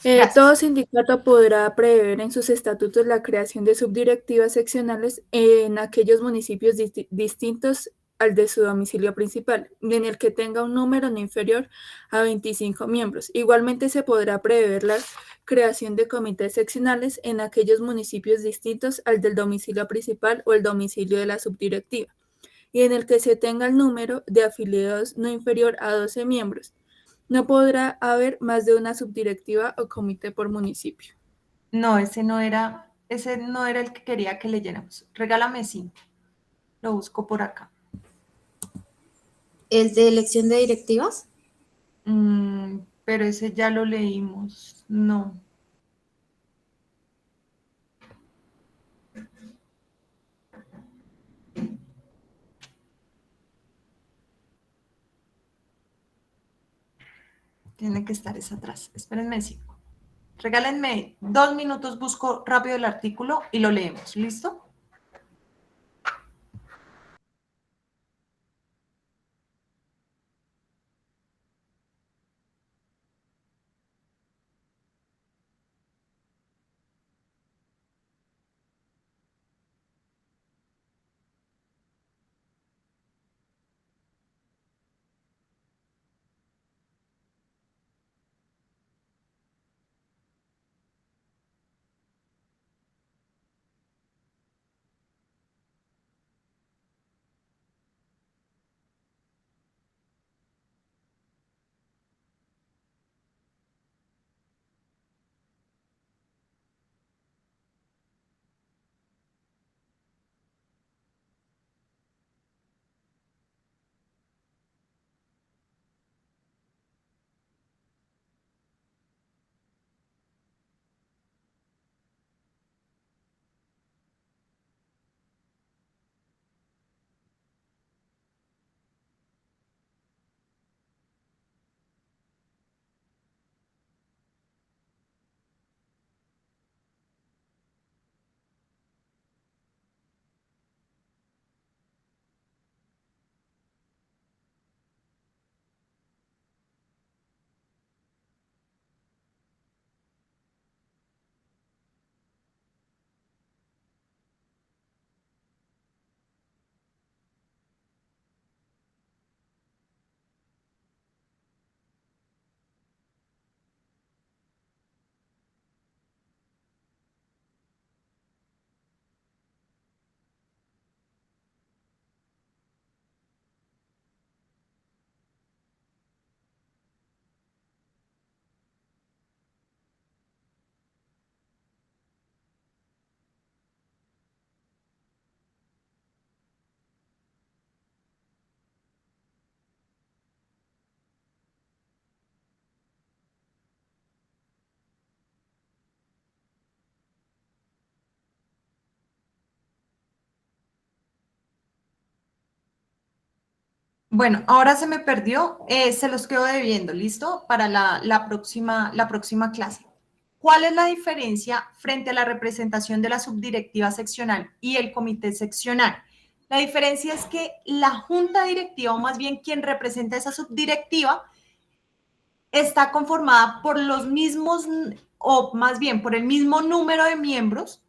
Gracias. Todo sindicato podrá prever en sus estatutos la creación de subdirectivas seccionales en aquellos municipios distintos al de su domicilio principal, en el que tenga un número no inferior a 25 miembros. Igualmente se podrá prever la creación de comités seccionales en aquellos municipios distintos al del domicilio principal o el domicilio de la subdirectiva, y en el que se tenga el número de afiliados no inferior a 12 miembros. No podrá haber más de una subdirectiva o comité por municipio. No, ese no era el que quería que leyéramos. Regálame 5. Lo busco por acá. ¿El de elección de directivas? Pero ese ya lo leímos. No. Tiene que estar esa atrás. Espérenme 5. Regálenme 2 minutos, busco rápido el artículo y lo leemos. ¿Listo? Bueno, ahora se me perdió, se los quedo debiendo, ¿listo? Para la próxima clase. ¿Cuál es la diferencia frente a la representación de la subdirectiva seccional y el comité seccional? La diferencia es que la junta directiva, o más bien quien representa esa subdirectiva, está conformada por los mismos, o más bien por el mismo número de miembros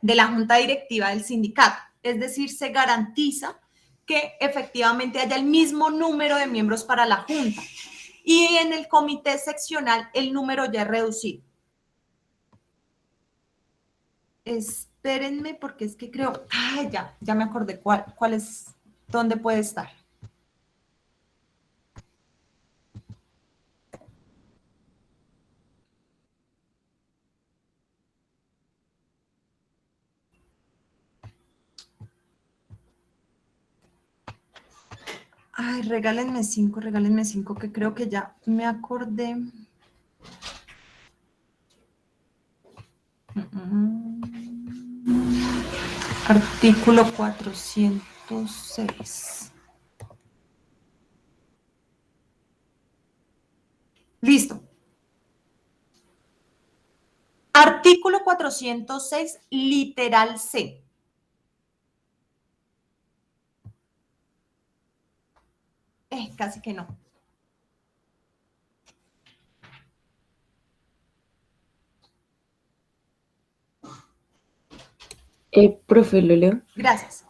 de la junta directiva del sindicato. Es decir, se garantiza que efectivamente haya el mismo número de miembros para la junta. Y en el comité seccional el número ya es reducido. Espérenme porque es que creo, ya me acordé cuál es, dónde puede estar. Ay, regálenme 5, que creo que ya me acordé. Artículo 406. Listo. Artículo 406, literal C. Casi que no. Profe, ¿lo leo? Gracias.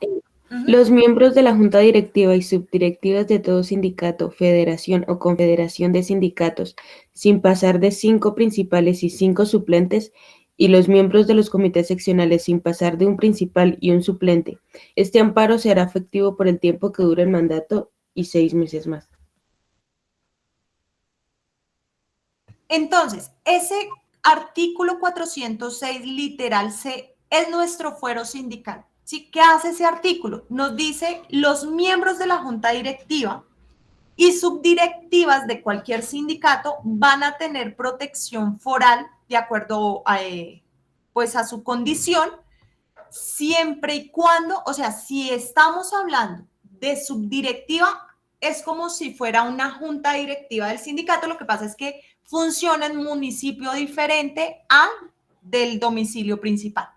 Los miembros de la Junta Directiva y subdirectivas de todo sindicato, federación o confederación de sindicatos, sin pasar de 5 principales y 5 suplentes, y los miembros de los comités seccionales sin pasar de un principal y un suplente. Este amparo será efectivo por el tiempo que dure el mandato y 6 meses más. Entonces, ese artículo 406, literal C, es nuestro fuero sindical. ¿Sí? ¿Qué hace ese artículo? Nos dice los miembros de la junta directiva y subdirectivas de cualquier sindicato van a tener protección foral de acuerdo a, pues a su condición, siempre y cuando, o sea, si estamos hablando de subdirectiva, es como si fuera una junta directiva del sindicato, lo que pasa es que funciona en un municipio diferente al del domicilio principal.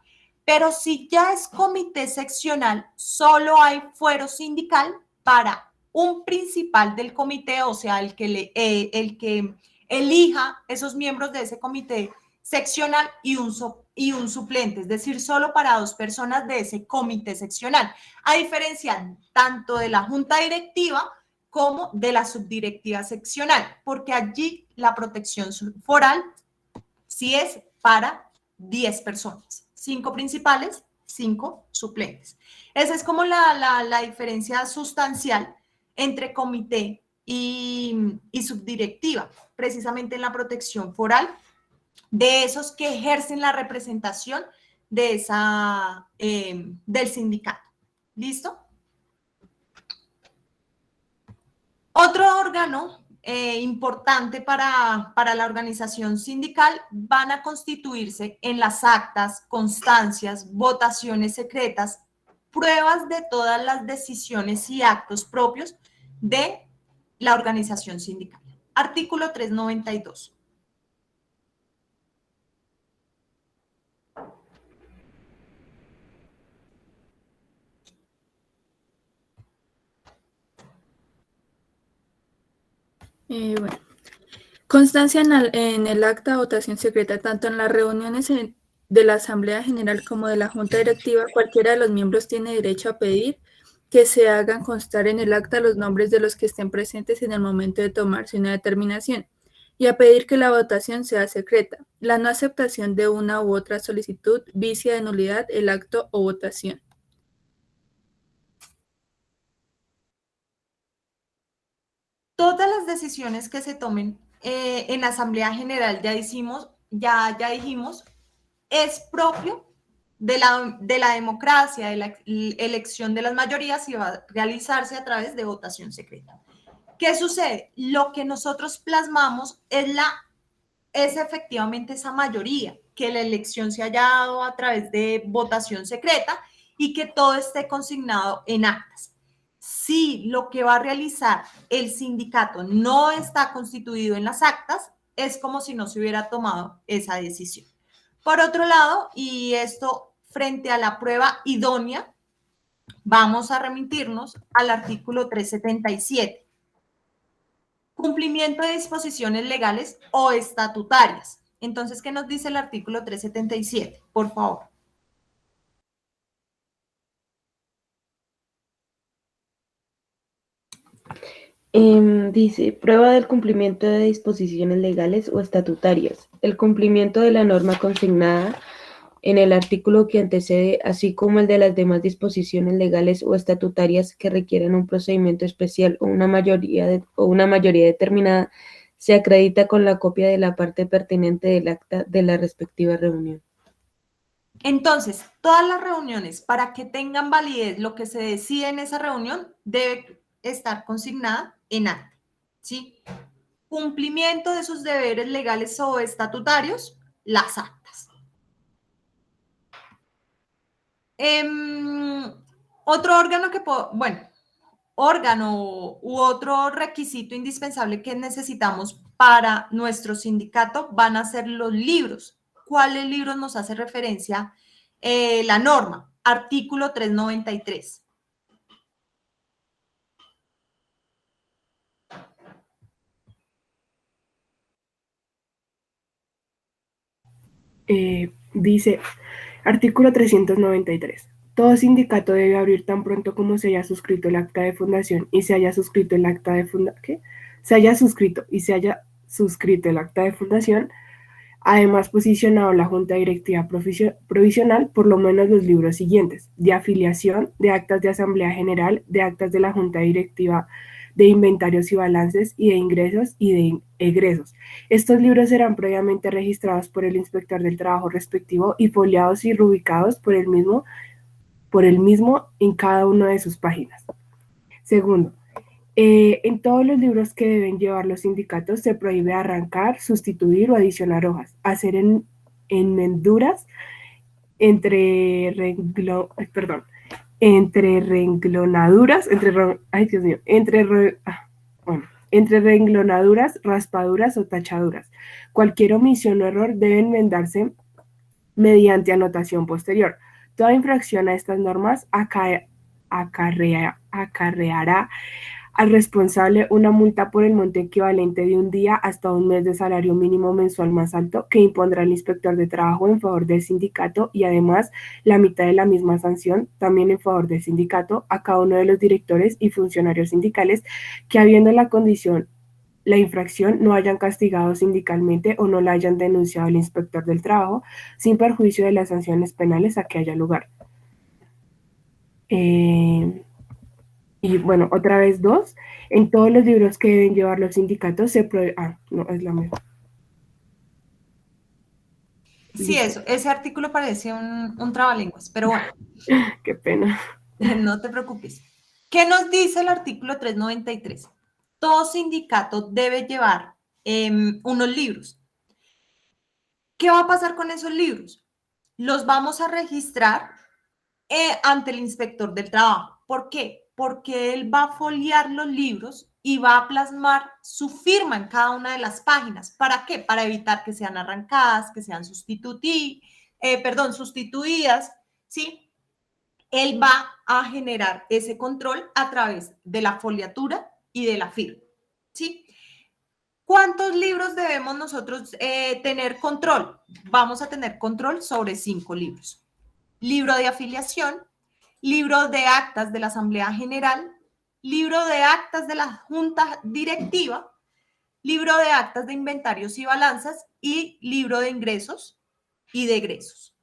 Pero si ya es comité seccional, solo hay fuero sindical para un principal del comité, o sea, el que elija esos miembros de ese comité seccional y un suplente, es decir, solo para 2 personas de ese comité seccional, a diferencia tanto de la junta directiva como de la subdirectiva seccional, porque allí la protección foral sí es para 10 personas, 5 principales, 5 suplentes. Esa es como la diferencia sustancial entre comité y subdirectiva, precisamente en la protección foral de esos que ejercen la representación de del sindicato. ¿Listo? Otro órgano importante para la organización sindical van a constituirse en las actas, constancias, votaciones secretas, pruebas de todas las decisiones y actos propios de la organización sindical. Artículo 392. Bueno, constancia en el acta de votación secreta, tanto en las reuniones de la Asamblea General como de la Junta Directiva, cualquiera de los miembros tiene derecho a pedir que se hagan constar en el acta los nombres de los que estén presentes en el momento de tomarse una determinación y a pedir que la votación sea secreta. La no aceptación de una u otra solicitud vicia de nulidad el acto o votación. Todas las decisiones que se tomen en la Asamblea General, ya dijimos, es propio de la democracia, de la elección de las mayorías y va a realizarse a través de votación secreta. ¿Qué sucede? Lo que nosotros plasmamos es efectivamente esa mayoría, que la elección se haya dado a través de votación secreta y que todo esté consignado en actas. Si lo que va a realizar el sindicato no está constituido en las actas, es como si no se hubiera tomado esa decisión. Por otro lado, y esto frente a la prueba idónea, vamos a remitirnos al artículo 377. Cumplimiento de disposiciones legales o estatutarias. Entonces, ¿qué nos dice el artículo 377? Por favor. Dice, prueba del cumplimiento de disposiciones legales o estatutarias. El cumplimiento de la norma consignada en el artículo que antecede, así como el de las demás disposiciones legales o estatutarias que requieren un procedimiento especial o una mayoría determinada, se acredita con la copia de la parte pertinente del acta de la respectiva reunión. Entonces, todas las reuniones, para que tengan validez, lo que se decide en esa reunión debe estar consignada en acta, ¿sí? Cumplimiento de sus deberes legales o estatutarios, las actas. Otro órgano órgano u otro requisito indispensable que necesitamos para nuestro sindicato van a ser los libros. ¿Cuáles libros nos hace referencia la norma? Artículo 393. Dice, artículo 393. Todo sindicato debe abrir tan pronto como se haya suscrito el acta de fundación y se haya suscrito el acta de fundación, además posicionado la Junta Directiva Provisional por lo menos los libros siguientes: de afiliación, de actas de Asamblea General, de actas de la Junta Directiva de inventarios y balances y de ingresos y de egresos. Estos libros serán previamente registrados por el inspector del trabajo respectivo y foliados y rubricados por el mismo en cada una de sus páginas. Segundo, en todos los libros que deben llevar los sindicatos se prohíbe arrancar, sustituir o adicionar hojas, hacer enmenduras entre renglonaduras, entre renglonaduras, raspaduras o tachaduras. Cualquier omisión o error debe enmendarse mediante anotación posterior. Toda infracción a estas normas acarreará al responsable una multa por el monto equivalente de un día hasta un mes de salario mínimo mensual más alto que impondrá el inspector de trabajo en favor del sindicato y además la mitad de la misma sanción también en favor del sindicato a cada uno de los directores y funcionarios sindicales que habiendo la infracción no hayan castigado sindicalmente o no la hayan denunciado al inspector del trabajo sin perjuicio de las sanciones penales a que haya lugar. Y bueno, otra vez 2. En todos los libros que deben llevar los sindicatos se prohíbe... no, es la misma. Sí, eso, ese artículo parece un trabalenguas, pero bueno. Qué pena. No te preocupes. ¿Qué nos dice el artículo 393? Todo sindicato debe llevar unos libros. ¿Qué va a pasar con esos libros? Los vamos a registrar ante el inspector del trabajo. ¿Por qué? Porque él va a foliar los libros y va a plasmar su firma en cada una de las páginas. ¿Para qué? Para evitar que sean arrancadas, que sean sustituidas, ¿sí? Él va a generar ese control a través de la foliatura y de la firma, ¿sí? ¿Cuántos libros debemos nosotros tener control? Vamos a tener control sobre 5 libros. Libro de afiliación, libro de actas de la Asamblea General, libro de actas de la Junta Directiva, libro de actas de inventarios y balanzas y libro de ingresos y de egresos.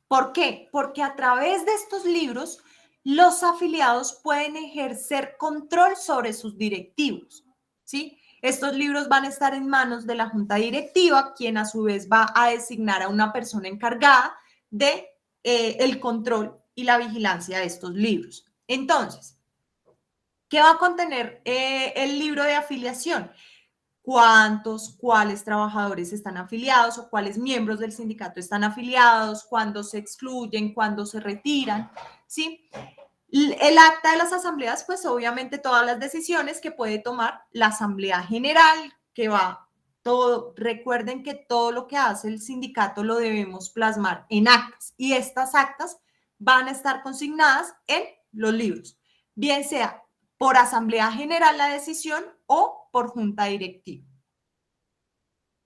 ¿Por qué? Porque a través de estos libros los afiliados pueden ejercer control sobre sus directivos, ¿sí? Estos libros van a estar en manos de la Junta Directiva, quien a su vez va a designar a una persona encargada de el control y la vigilancia de estos libros. Entonces, ¿qué va a contener el libro de afiliación? Cuáles trabajadores están afiliados o cuáles miembros del sindicato están afiliados, cuándo se excluyen, cuándo se retiran, ¿sí? El acta de las asambleas, pues obviamente todas las decisiones que puede tomar la Asamblea General, que va todo, recuerden que todo lo que hace el sindicato lo debemos plasmar en actas y estas actas van a estar consignadas en los libros, bien sea por Asamblea General la decisión o por Junta Directiva.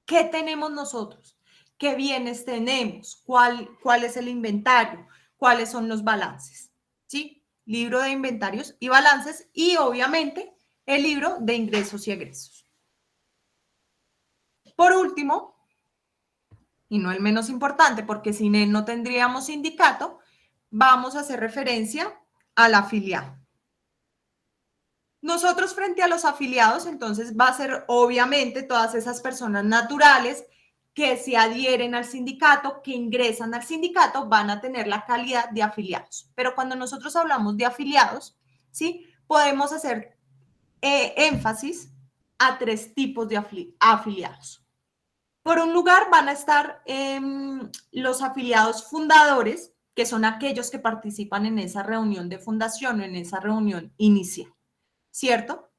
¿Qué tenemos nosotros? ¿Qué bienes tenemos? ¿Cuál es el inventario? ¿Cuáles son los balances? ¿Sí? Libro de inventarios y balances y obviamente el libro de ingresos y egresos. Por último, y no el menos importante, porque sin él no tendríamos sindicato, vamos a hacer referencia al afiliado. Nosotros frente a los afiliados, entonces va a ser obviamente todas esas personas naturales que se adhieren al sindicato, que ingresan al sindicato, van a tener la calidad de afiliados. Pero cuando nosotros hablamos de afiliados, ¿sí? Podemos hacer énfasis a 3 tipos de afiliados. Por un lugar van a estar los afiliados fundadores, que son aquellos que participan en esa reunión de fundación o en esa reunión inicial, ¿cierto?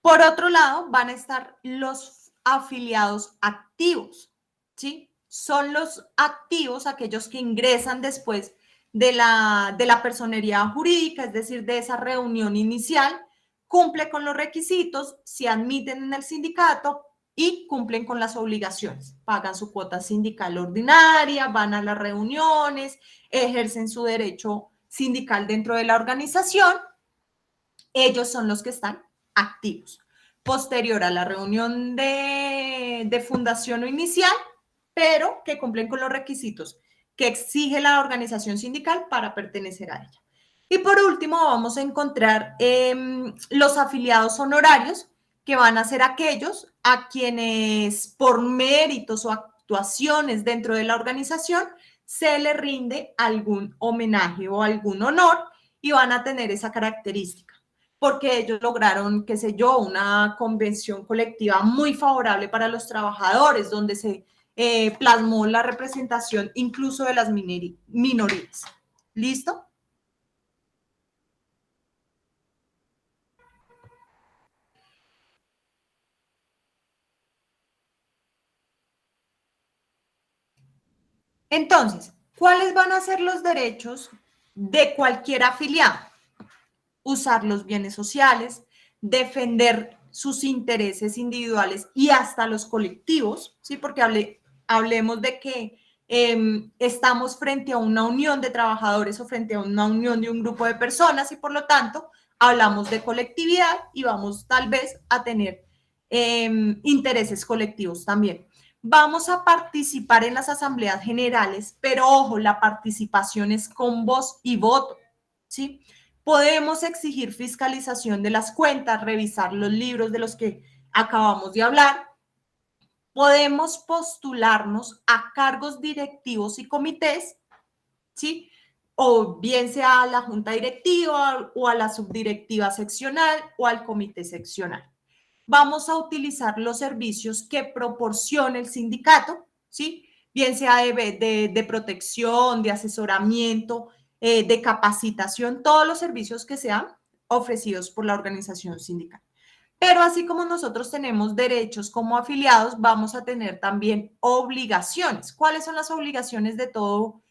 Por otro lado, van a estar los afiliados activos, ¿sí? Son los activos aquellos que ingresan después de la personería jurídica, es decir, de esa reunión inicial, cumple con los requisitos, se admiten en el sindicato y cumplen con las obligaciones. Pagan su cuota sindical ordinaria, van a las reuniones, ejercen su derecho sindical dentro de la organización. Ellos son los que están activos. Posterior a la reunión de fundación o inicial, pero que cumplen con los requisitos que exige la organización sindical para pertenecer a ella. Y por último vamos a encontrar los afiliados honorarios, que van a ser aquellos a quienes por méritos o actuaciones dentro de la organización se le rinde algún homenaje o algún honor y van a tener esa característica, porque ellos lograron, qué sé yo, una convención colectiva muy favorable para los trabajadores, donde se plasmó la representación incluso de las minorías. ¿Listo? Entonces, ¿cuáles van a ser los derechos de cualquier afiliado? Usar los bienes sociales, defender sus intereses individuales y hasta los colectivos, ¿sí? Porque hablemos de que estamos frente a una unión de trabajadores o frente a una unión de un grupo de personas y por lo tanto hablamos de colectividad y vamos tal vez a tener intereses colectivos también. Vamos a participar en las asambleas generales, pero ojo, la participación es con voz y voto, ¿sí? Podemos exigir fiscalización de las cuentas, revisar los libros de los que acabamos de hablar. Podemos postularnos a cargos directivos y comités, ¿sí? O bien sea a la junta directiva o a la subdirectiva seccional o al comité seccional. Vamos a utilizar los servicios que proporcione el sindicato, ¿sí? Bien sea de protección, de asesoramiento, de capacitación, todos los servicios que sean ofrecidos por la organización sindical. Pero así como nosotros tenemos derechos como afiliados, vamos a tener también obligaciones. ¿Cuáles son las obligaciones de todo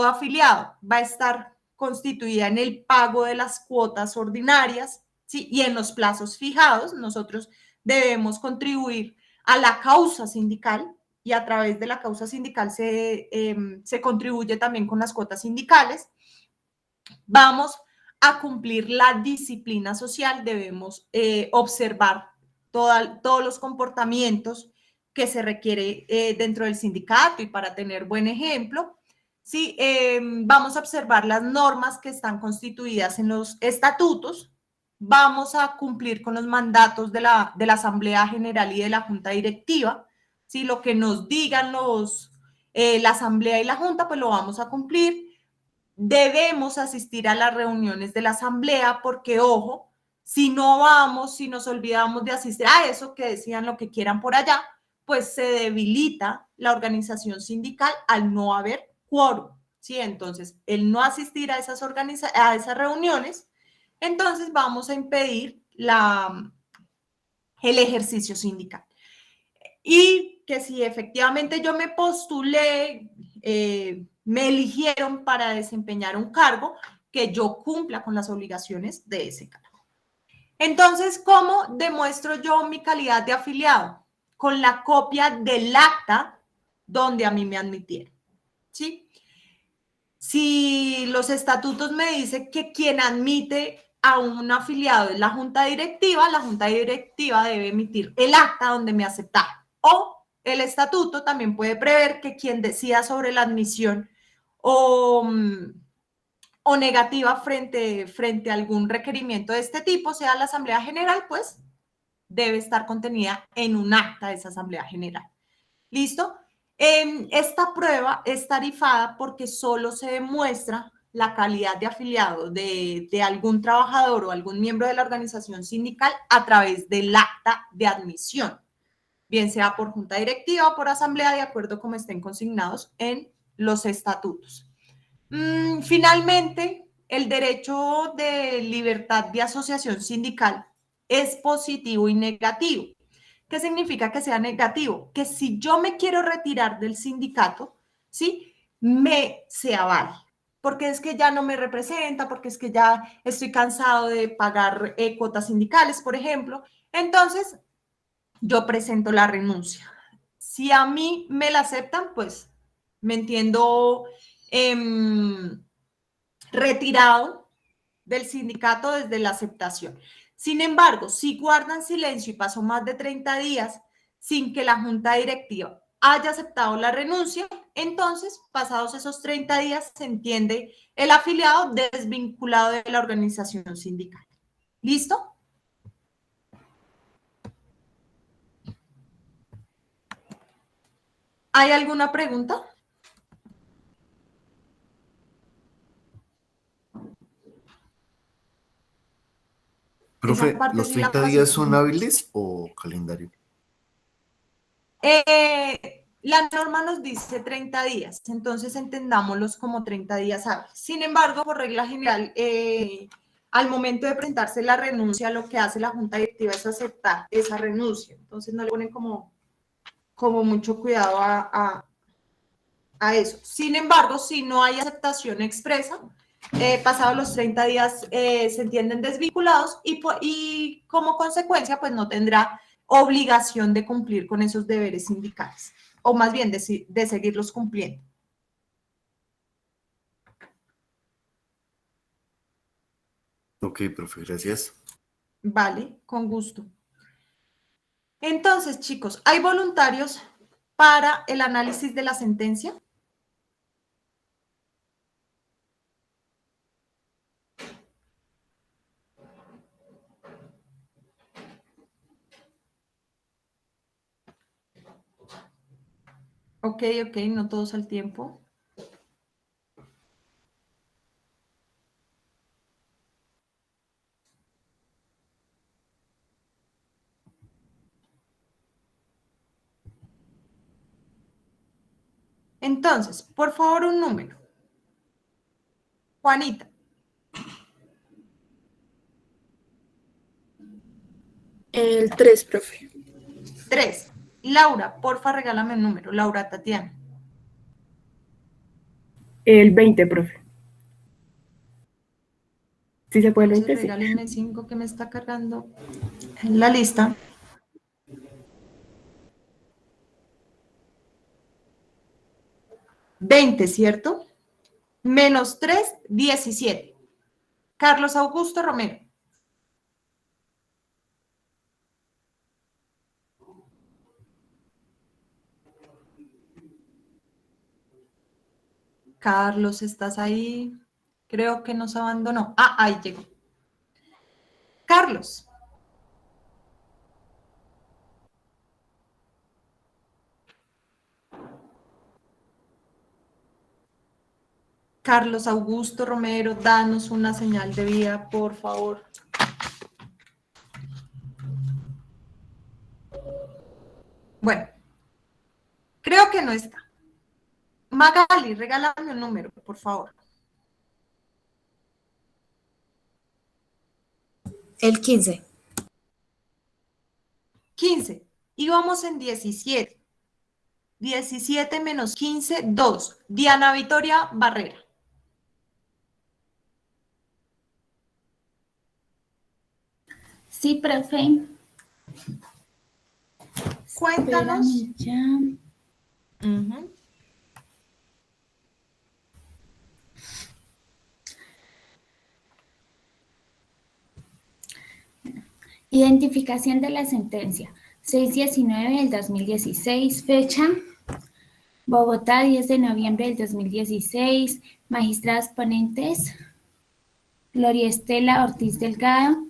afiliado? Va a estar constituida en el pago de las cuotas ordinarias, ¿sí? Y en los plazos fijados. Nosotros debemos contribuir a la causa sindical y a través de la causa sindical se contribuye también con las cuotas sindicales. Vamos a cumplir la disciplina social, debemos observar todos los comportamientos que se requiere dentro del sindicato y para tener buen ejemplo. Sí, vamos a observar las normas que están constituidas en los estatutos, vamos a cumplir con los mandatos de la Asamblea General y de la Junta Directiva, ¿sí? Lo que nos digan la Asamblea y la Junta, pues lo vamos a cumplir. Debemos asistir a las reuniones de la asamblea porque, ojo, si no vamos, si nos olvidamos de asistir a eso, que decían lo que quieran por allá, pues se debilita la organización sindical al no haber quórum, ¿sí? Entonces, el no asistir a esas reuniones, entonces vamos a impedir el ejercicio sindical. Y que si efectivamente yo me postulé, me eligieron para desempeñar un cargo, que yo cumpla con las obligaciones de ese cargo. Entonces, ¿cómo demuestro yo mi calidad de afiliado? Con la copia del acta donde a mí me admitieron, ¿sí? Si los estatutos me dicen que quien admite a un afiliado es la junta directiva debe emitir el acta donde me aceptaron. O el estatuto también puede prever que quien decida sobre la admisión o negativa frente a algún requerimiento de este tipo, sea la Asamblea General, pues debe estar contenida en un acta de esa Asamblea General. ¿Listo? Esta prueba es tarifada porque solo se demuestra la calidad de afiliado de algún trabajador o algún miembro de la organización sindical a través del acta de admisión, bien sea por junta directiva o por asamblea, de acuerdo como estén consignados en los estatutos. Finalmente, el derecho de libertad de asociación sindical es positivo y negativo. ¿Qué significa que sea negativo? Que si yo me quiero retirar del sindicato, ¿sí? Se avale. Porque es que ya no me representa, porque es que ya estoy cansado de pagar cuotas sindicales, por ejemplo. Entonces, yo presento la renuncia. Si a mí me la aceptan, pues me entiendo retirado del sindicato desde la aceptación. Sin embargo, si guardan silencio y pasó más de 30 días sin que la junta directiva haya aceptado la renuncia, entonces, pasados esos 30 días, se entiende el afiliado desvinculado de la organización sindical. ¿Listo? ¿Hay alguna pregunta? Profe, Esa parte ¿los sí la 30 pasé días son con- hábiles o calendario? La norma nos dice 30 días, entonces entendámoslos como 30 días hábiles. Sin embargo, por regla general, al momento de presentarse la renuncia, lo que hace la Junta Directiva es aceptar esa renuncia. Entonces no le ponen como mucho cuidado a eso. Sin embargo, si no hay aceptación expresa, pasados los 30 días se entienden desvinculados y como consecuencia, pues no tendrá obligación de cumplir con esos deberes sindicales, o más bien de seguirlos cumpliendo. Ok, profe, gracias. Vale, con gusto. Entonces, chicos, ¿hay voluntarios para el análisis de la sentencia? Ok, no todos al tiempo. Entonces, por favor, un número. Juanita. El 3, profe. 3. Laura, porfa, regálame un número. Laura Tatiana. El 20, profe. ¿Sí se puede el Entonces, 20? Sí. regálenme 5 que me está cargando en la lista. $20, ¿cierto? Menos 3, 17. Carlos Augusto Romero. Carlos, ¿estás ahí? Creo que nos abandonó. Ah, ahí llegó. Carlos. Carlos Augusto Romero, danos una señal de vida, por favor. Bueno, creo que no está. Magali, regálame un número, por favor. El 15. 15. Y vamos en 17. 17 menos 15, 2. Diana Victoria Barrera. Sí, profe. Cuéntanos. Espérame ya. Ujú. Identificación de la sentencia. 619 del 2016. Fecha. Bogotá, 10 de noviembre del 2016. Magistradas ponentes. Gloria Estela Ortiz Delgado.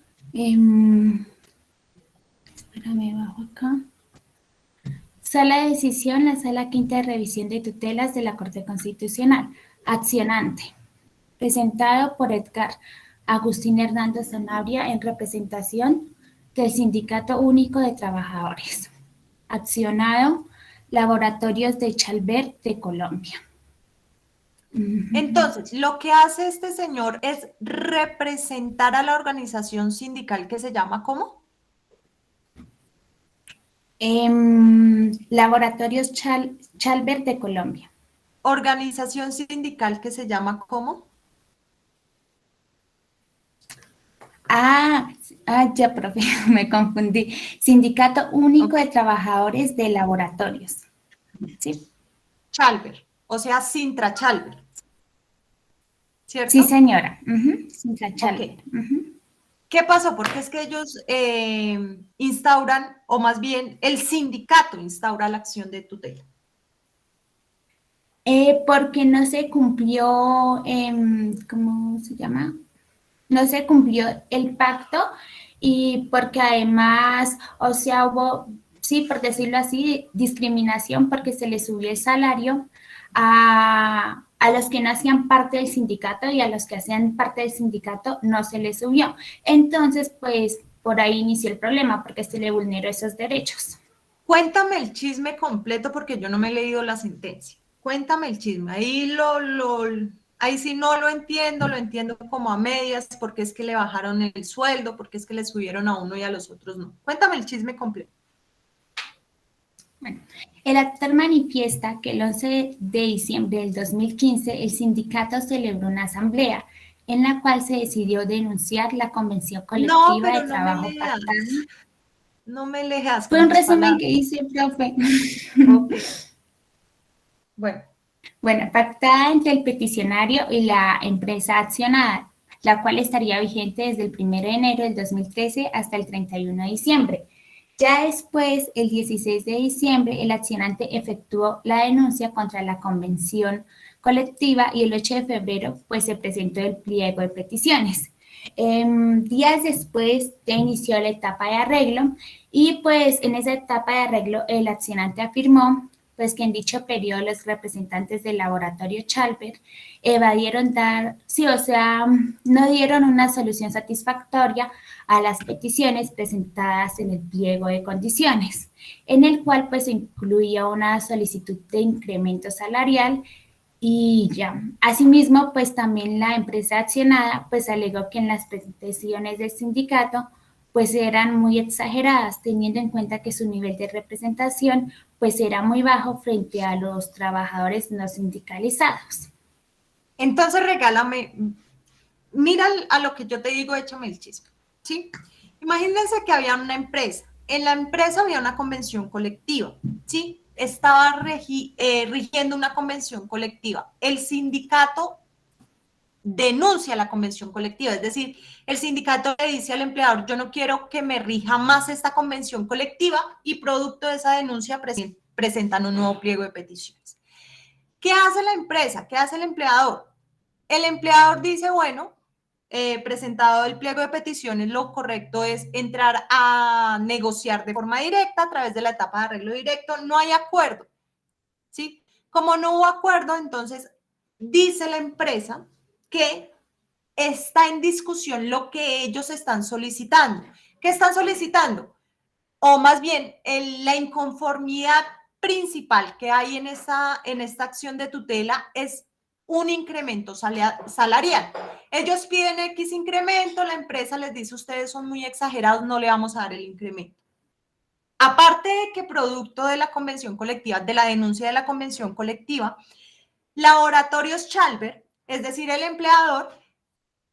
Espérame, bajo acá. Sala de decisión, la Sala Quinta de Revisión de Tutelas de la Corte Constitucional. Accionante. Presentado por Edgar Agustín Hernando Sanabria en representación del Sindicato Único de Trabajadores. Accionado, Laboratorios de Chalbert de Colombia. Entonces, lo que hace este señor es representar a la organización sindical que se llama ¿cómo? Laboratorios Chalbert de Colombia. Organización sindical que se llama ¿cómo? Ya, profe, me confundí. Sindicato Único de Trabajadores de Laboratorios. ¿Sí? Chalbert, o sea, Sintra Chalbert. ¿Cierto? Sí, señora. Sintra Chalbert. ¿Qué pasó? Porque es que ellos instauran, o más bien el sindicato instaura la acción de tutela. porque no se cumplió, ¿cómo se llama? No se cumplió el pacto y porque además, o sea, hubo, sí, por decirlo así, discriminación porque se le subió el salario a los que no hacían parte del sindicato y a los que hacían parte del sindicato no se les subió. Entonces, pues, por ahí inició el problema porque se le vulneró esos derechos. Cuéntame el chisme completo porque yo no me he leído la sentencia. Cuéntame el chisme. Ahí sí no lo entiendo como a medias, porque es que le bajaron el sueldo, porque es que le subieron a uno y a los otros no. Cuéntame el chisme completo. Bueno, el actor manifiesta que el 11 de diciembre del 2015 el sindicato celebró una asamblea en la cual se decidió denunciar la convención colectiva de trabajo pactada. No me leas. Fue un resumen que hice, profe. Okay. Bueno, pactada entre el peticionario y la empresa accionada, la cual estaría vigente desde el 1 de enero del 2013 hasta el 31 de diciembre. Ya después, el 16 de diciembre, el accionante efectuó la denuncia contra la convención colectiva y el 8 de febrero, pues se presentó el pliego de peticiones. Días después ya inició la etapa de arreglo y pues en esa etapa de arreglo el accionante afirmó pues que en dicho periodo los representantes del laboratorio Chalper evadieron no dieron una solución satisfactoria a las peticiones presentadas en el pliego de condiciones, en el cual pues incluía una solicitud de incremento salarial y ya. Asimismo, pues también la empresa accionada pues alegó que en las peticiones del sindicato pues eran muy exageradas, teniendo en cuenta que su nivel de representación pues era muy bajo frente a los trabajadores no sindicalizados. Entonces regálame, mira a lo que yo te digo, échame el chisme, ¿sí? Imagínense que había una empresa, en la empresa había una convención colectiva, ¿sí? Estaba rigiendo una convención colectiva. El sindicato denuncia la convención colectiva, es decir, el sindicato le dice al empleador, yo no quiero que me rija más esta convención colectiva y producto de esa denuncia presentan un nuevo pliego de peticiones. ¿Qué hace la empresa? ¿Qué hace el empleador? El empleador dice, bueno, presentado el pliego de peticiones, lo correcto es entrar a negociar de forma directa a través de la etapa de arreglo directo, no hay acuerdo, ¿sí? Como no hubo acuerdo, entonces dice la empresa que está en discusión lo que ellos están solicitando. ¿Qué están solicitando? O más bien, la inconformidad principal que hay en esta acción de tutela es un incremento salarial. Ellos piden X incremento, la empresa les dice, ustedes son muy exagerados, no le vamos a dar el incremento. Aparte de que producto de la convención colectiva, de la denuncia de la convención colectiva, Laboratorios Chalper, es decir, el empleador,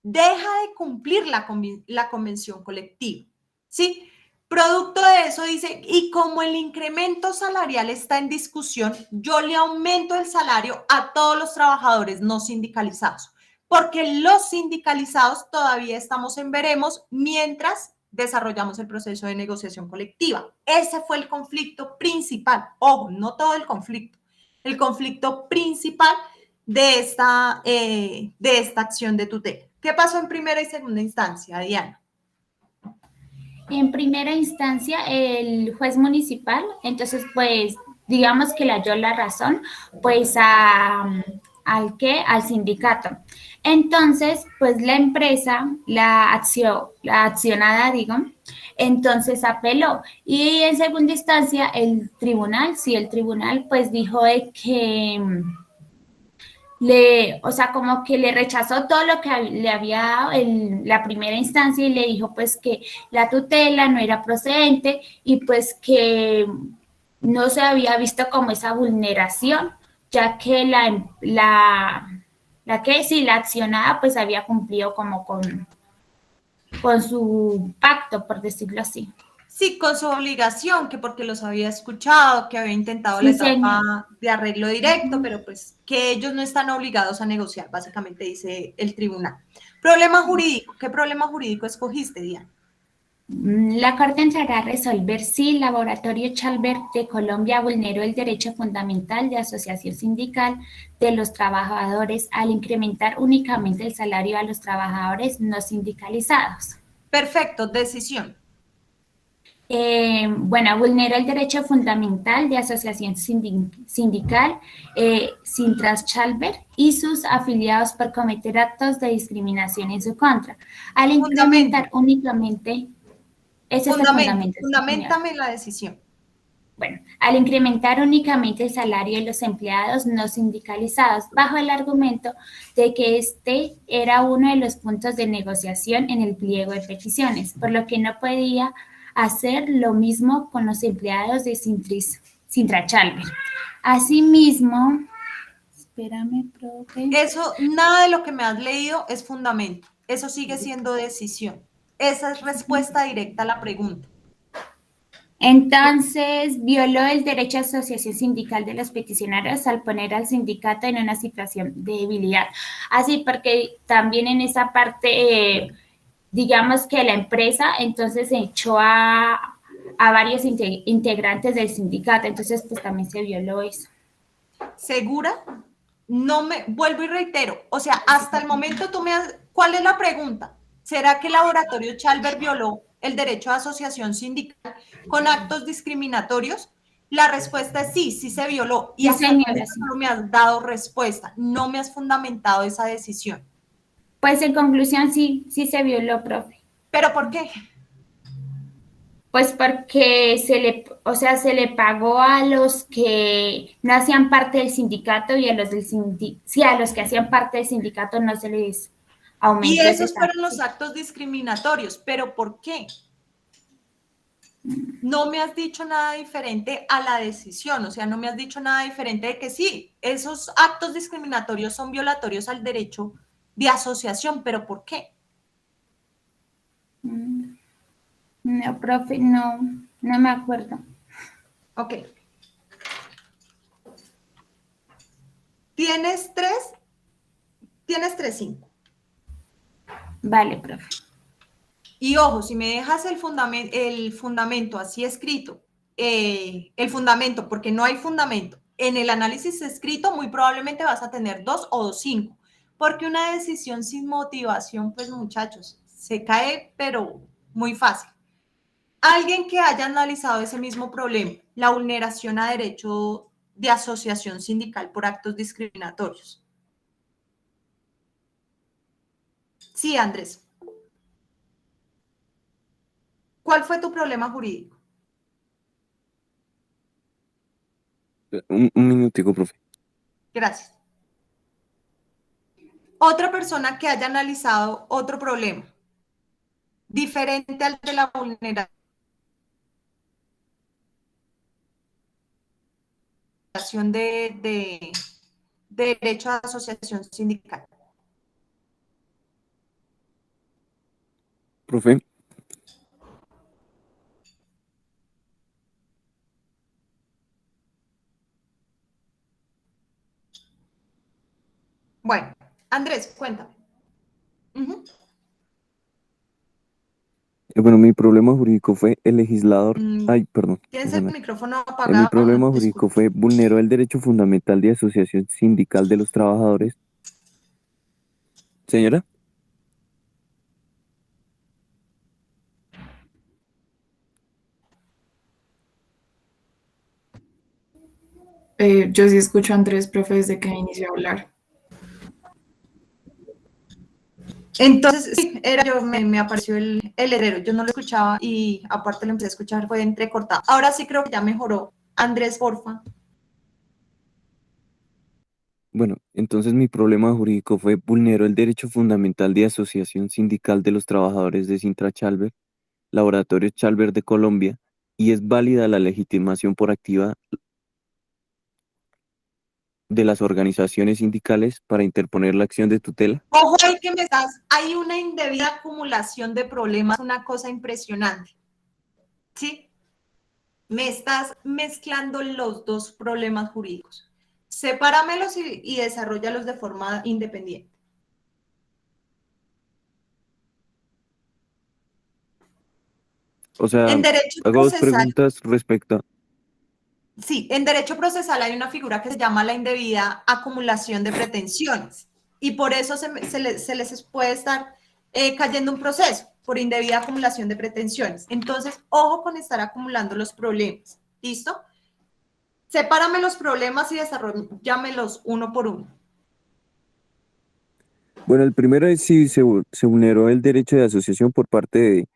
deja de cumplir la convención colectiva, ¿sí? Producto de eso dice, y como el incremento salarial está en discusión, yo le aumento el salario a todos los trabajadores no sindicalizados, porque los sindicalizados todavía estamos en veremos mientras desarrollamos el proceso de negociación colectiva. Ese fue el conflicto principal, ojo, no todo el conflicto principal de esta acción de tutela. ¿Qué pasó en primera y segunda instancia, Diana? En primera instancia, el juez municipal, entonces, pues, digamos que le dio la razón, pues, al sindicato. Entonces, pues, la empresa, la accionada, digo, entonces apeló. Y en segunda instancia, el tribunal, pues, dijo de que como que le rechazó todo lo que le había dado en la primera instancia y le dijo pues que la tutela no era procedente y pues que no se había visto como esa vulneración, ya que la accionada pues había cumplido como con su pacto, por decirlo así. Sí, con su obligación, que porque los había escuchado, que había intentado la etapa de arreglo directo, pero pues que ellos no están obligados a negociar, básicamente dice el tribunal. Problema jurídico, ¿qué problema jurídico escogiste, Diana? La Corte entrará a resolver si el Laboratorio Chalbert de Colombia vulneró el derecho fundamental de asociación sindical de los trabajadores al incrementar únicamente el salario a los trabajadores no sindicalizados. Perfecto, decisión. Bueno, vulneró el derecho fundamental de asociación sindical Sintras Chalbert y sus afiliados por cometer actos de discriminación en su contra, al incrementar únicamente... Ese es el fundamento. Fundamentame la decisión. Bueno, al incrementar únicamente el salario de los empleados no sindicalizados, bajo el argumento de que este era uno de los puntos de negociación en el pliego de peticiones, por lo que no podía hacer lo mismo con los empleados de Sintra Chalbert. Asimismo, espérame, profe. Eso, nada de lo que me has leído es fundamento. Eso sigue siendo decisión. Esa es respuesta directa a la pregunta. Entonces, violó el derecho a asociación sindical de los peticionarios al poner al sindicato en una situación de debilidad. Así, porque también en esa parte, digamos que la empresa entonces echó a varios integrantes del sindicato, entonces pues también se violó eso. ¿Segura? No me, vuelvo y reitero, o sea, hasta el momento tú me has, ¿cuál es la pregunta? ¿Será que el Laboratorio Chalbert violó el derecho a asociación sindical con actos discriminatorios? La respuesta es sí, sí se violó. Y hasta el momento no me has dado respuesta, no me has fundamentado esa decisión. Pues en conclusión sí se violó, profe. ¿Pero por qué? Pues porque se le pagó a los que no hacían parte del sindicato y a los a los que hacían parte del sindicato no se les aumentó. Y esos fueron los actos discriminatorios, ¿pero por qué? No me has dicho nada diferente a la decisión, o sea, no me has dicho nada diferente de que sí, esos actos discriminatorios son violatorios al derecho de asociación, ¿pero por qué? No, profe, no me acuerdo. Ok. ¿Tienes 5. Vale, profe. Y ojo, si me dejas el fundamento así escrito, el fundamento, porque no hay fundamento, en el análisis escrito muy probablemente vas a tener 2 o 2.5, porque una decisión sin motivación, pues muchachos, se cae, pero muy fácil. Alguien que haya analizado ese mismo problema, la vulneración a derecho de asociación sindical por actos discriminatorios. Sí, Andrés. ¿Cuál fue tu problema jurídico? Un minutico, profe. Gracias. Otra persona que haya analizado otro problema diferente al de la vulneración de derecho a asociación sindical. Profe. Bueno, Andrés, cuéntame. Bueno, mi problema jurídico fue el legislador. Ay, perdón. Tienes el micrófono apagado. Mi problema jurídico fue vulneró el derecho fundamental de asociación sindical de los trabajadores. Señora. Yo sí escucho a Andrés, profe, desde que inició a hablar. Entonces, sí, me apareció el herrero, yo no lo escuchaba y aparte lo empecé a escuchar, fue entrecortado. Ahora sí creo que ya mejoró. Andrés, porfa. Bueno, entonces mi problema jurídico fue vulneró el derecho fundamental de asociación sindical de los trabajadores de Sintra Chalbert, Laboratorio Chalbert de Colombia, y es válida la legitimación por activa de las organizaciones sindicales para interponer la acción de tutela. Ojo ahí que hay una indebida acumulación de problemas, una cosa impresionante. ¿Sí? Me estás mezclando los dos problemas jurídicos. Sepáramelos y desarróllalos de forma independiente. O sea, En derecho hago dos procesal, preguntas respecto a... sí, en derecho procesal hay una figura que se llama la indebida acumulación de pretensiones y por eso se les puede estar cayendo un proceso por indebida acumulación de pretensiones. Entonces, ojo con estar acumulando los problemas. ¿Listo? Sepárame los problemas y desarrollámelos uno por uno. Bueno, el primero es si se vulneró el derecho de asociación por parte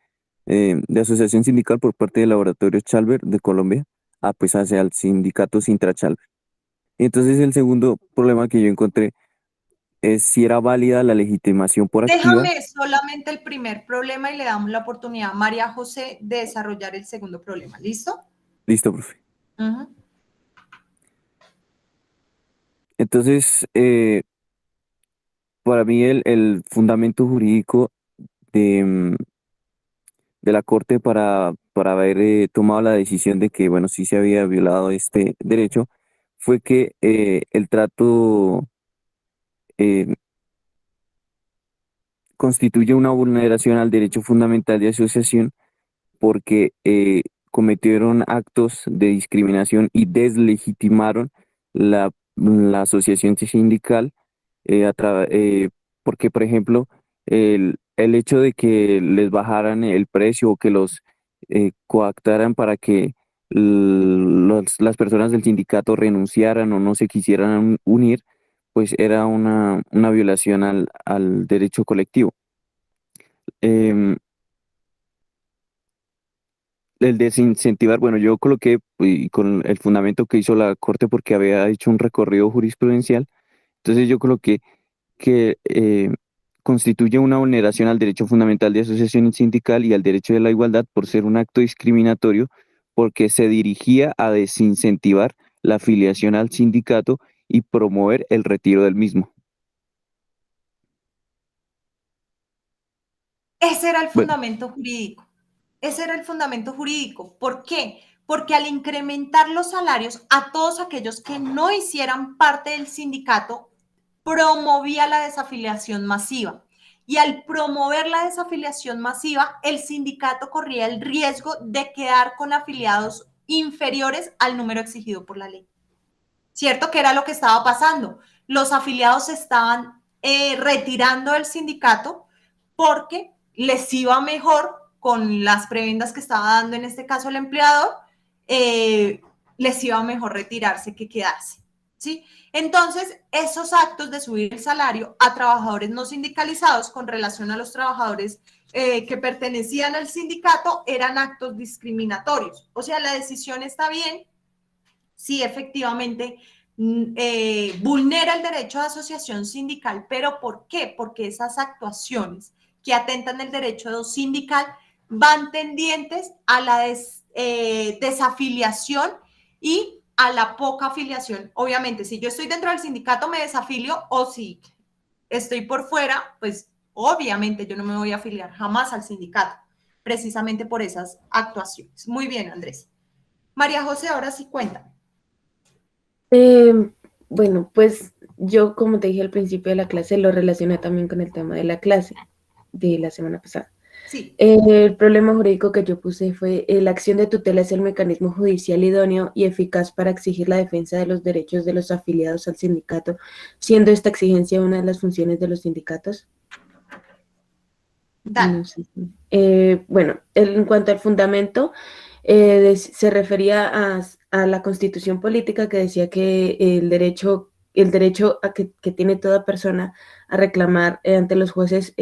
de asociación sindical por parte del laboratorio Chalber de Colombia, pues hacia el sindicato Sintra Chalber. Entonces el segundo problema que yo encontré es si era válida la legitimación por activa. Déjame solamente el primer problema y le damos la oportunidad a María José de desarrollar el segundo problema. ¿Listo? Listo, profe. Uh-huh. Entonces, para mí el fundamento jurídico de, de la Corte para haber tomado la decisión de que, bueno, sí se había violado este derecho, fue que el trato eh, constituye una vulneración al derecho fundamental de asociación porque cometieron actos de discriminación y deslegitimaron la asociación sindical, porque, por ejemplo, el hecho de que les bajaran el precio o que los coactaran para que las personas del sindicato renunciaran o no se quisieran unir, pues era una violación al derecho colectivo. Em, el desincentivar, bueno, yo coloqué con el fundamento que hizo la Corte porque había hecho un recorrido jurisprudencial, entonces yo coloqué que constituye una vulneración al derecho fundamental de asociación sindical y al derecho de la igualdad por ser un acto discriminatorio porque se dirigía a desincentivar la afiliación al sindicato y promover el retiro del mismo. Ese era el Bueno, fundamento jurídico. Ese era el fundamento jurídico. ¿Por qué? Porque al incrementar los salarios a todos aquellos que no hicieran parte del sindicato, promovía la desafiliación masiva. Y al promover la desafiliación masiva, el sindicato corría el riesgo de quedar con afiliados inferiores al número exigido por la ley. ¿Cierto? Que era lo que estaba pasando. Los afiliados se estaban retirando del sindicato porque les iba mejor con las prebendas que estaba dando en este caso el empleador, les iba mejor retirarse que quedarse. ¿Sí? Entonces, esos actos de subir el salario a trabajadores no sindicalizados con relación a los trabajadores que pertenecían al sindicato eran actos discriminatorios. O sea, la decisión está bien si efectivamente vulnera el derecho de asociación sindical, pero ¿por qué? Porque esas actuaciones que atentan el derecho sindical van tendientes a la desafiliación y a la poca afiliación. Obviamente, si yo estoy dentro del sindicato me desafilio o si estoy por fuera, pues obviamente yo no me voy a afiliar jamás al sindicato, precisamente por esas actuaciones. Muy bien, Andrés. María José, ahora sí cuéntame. Bueno, pues yo, como te dije al principio de la clase, lo relacioné también con el tema de la clase de la semana pasada. Sí. El problema jurídico que yo puse fue la acción de tutela es el mecanismo judicial idóneo y eficaz para exigir la defensa de los derechos de los afiliados al sindicato, siendo esta exigencia una de las funciones de los sindicatos. Dale. No sé. Bueno, en cuanto al fundamento, se refería a la Constitución política que decía que el derecho a que tiene toda persona a reclamar ante los jueces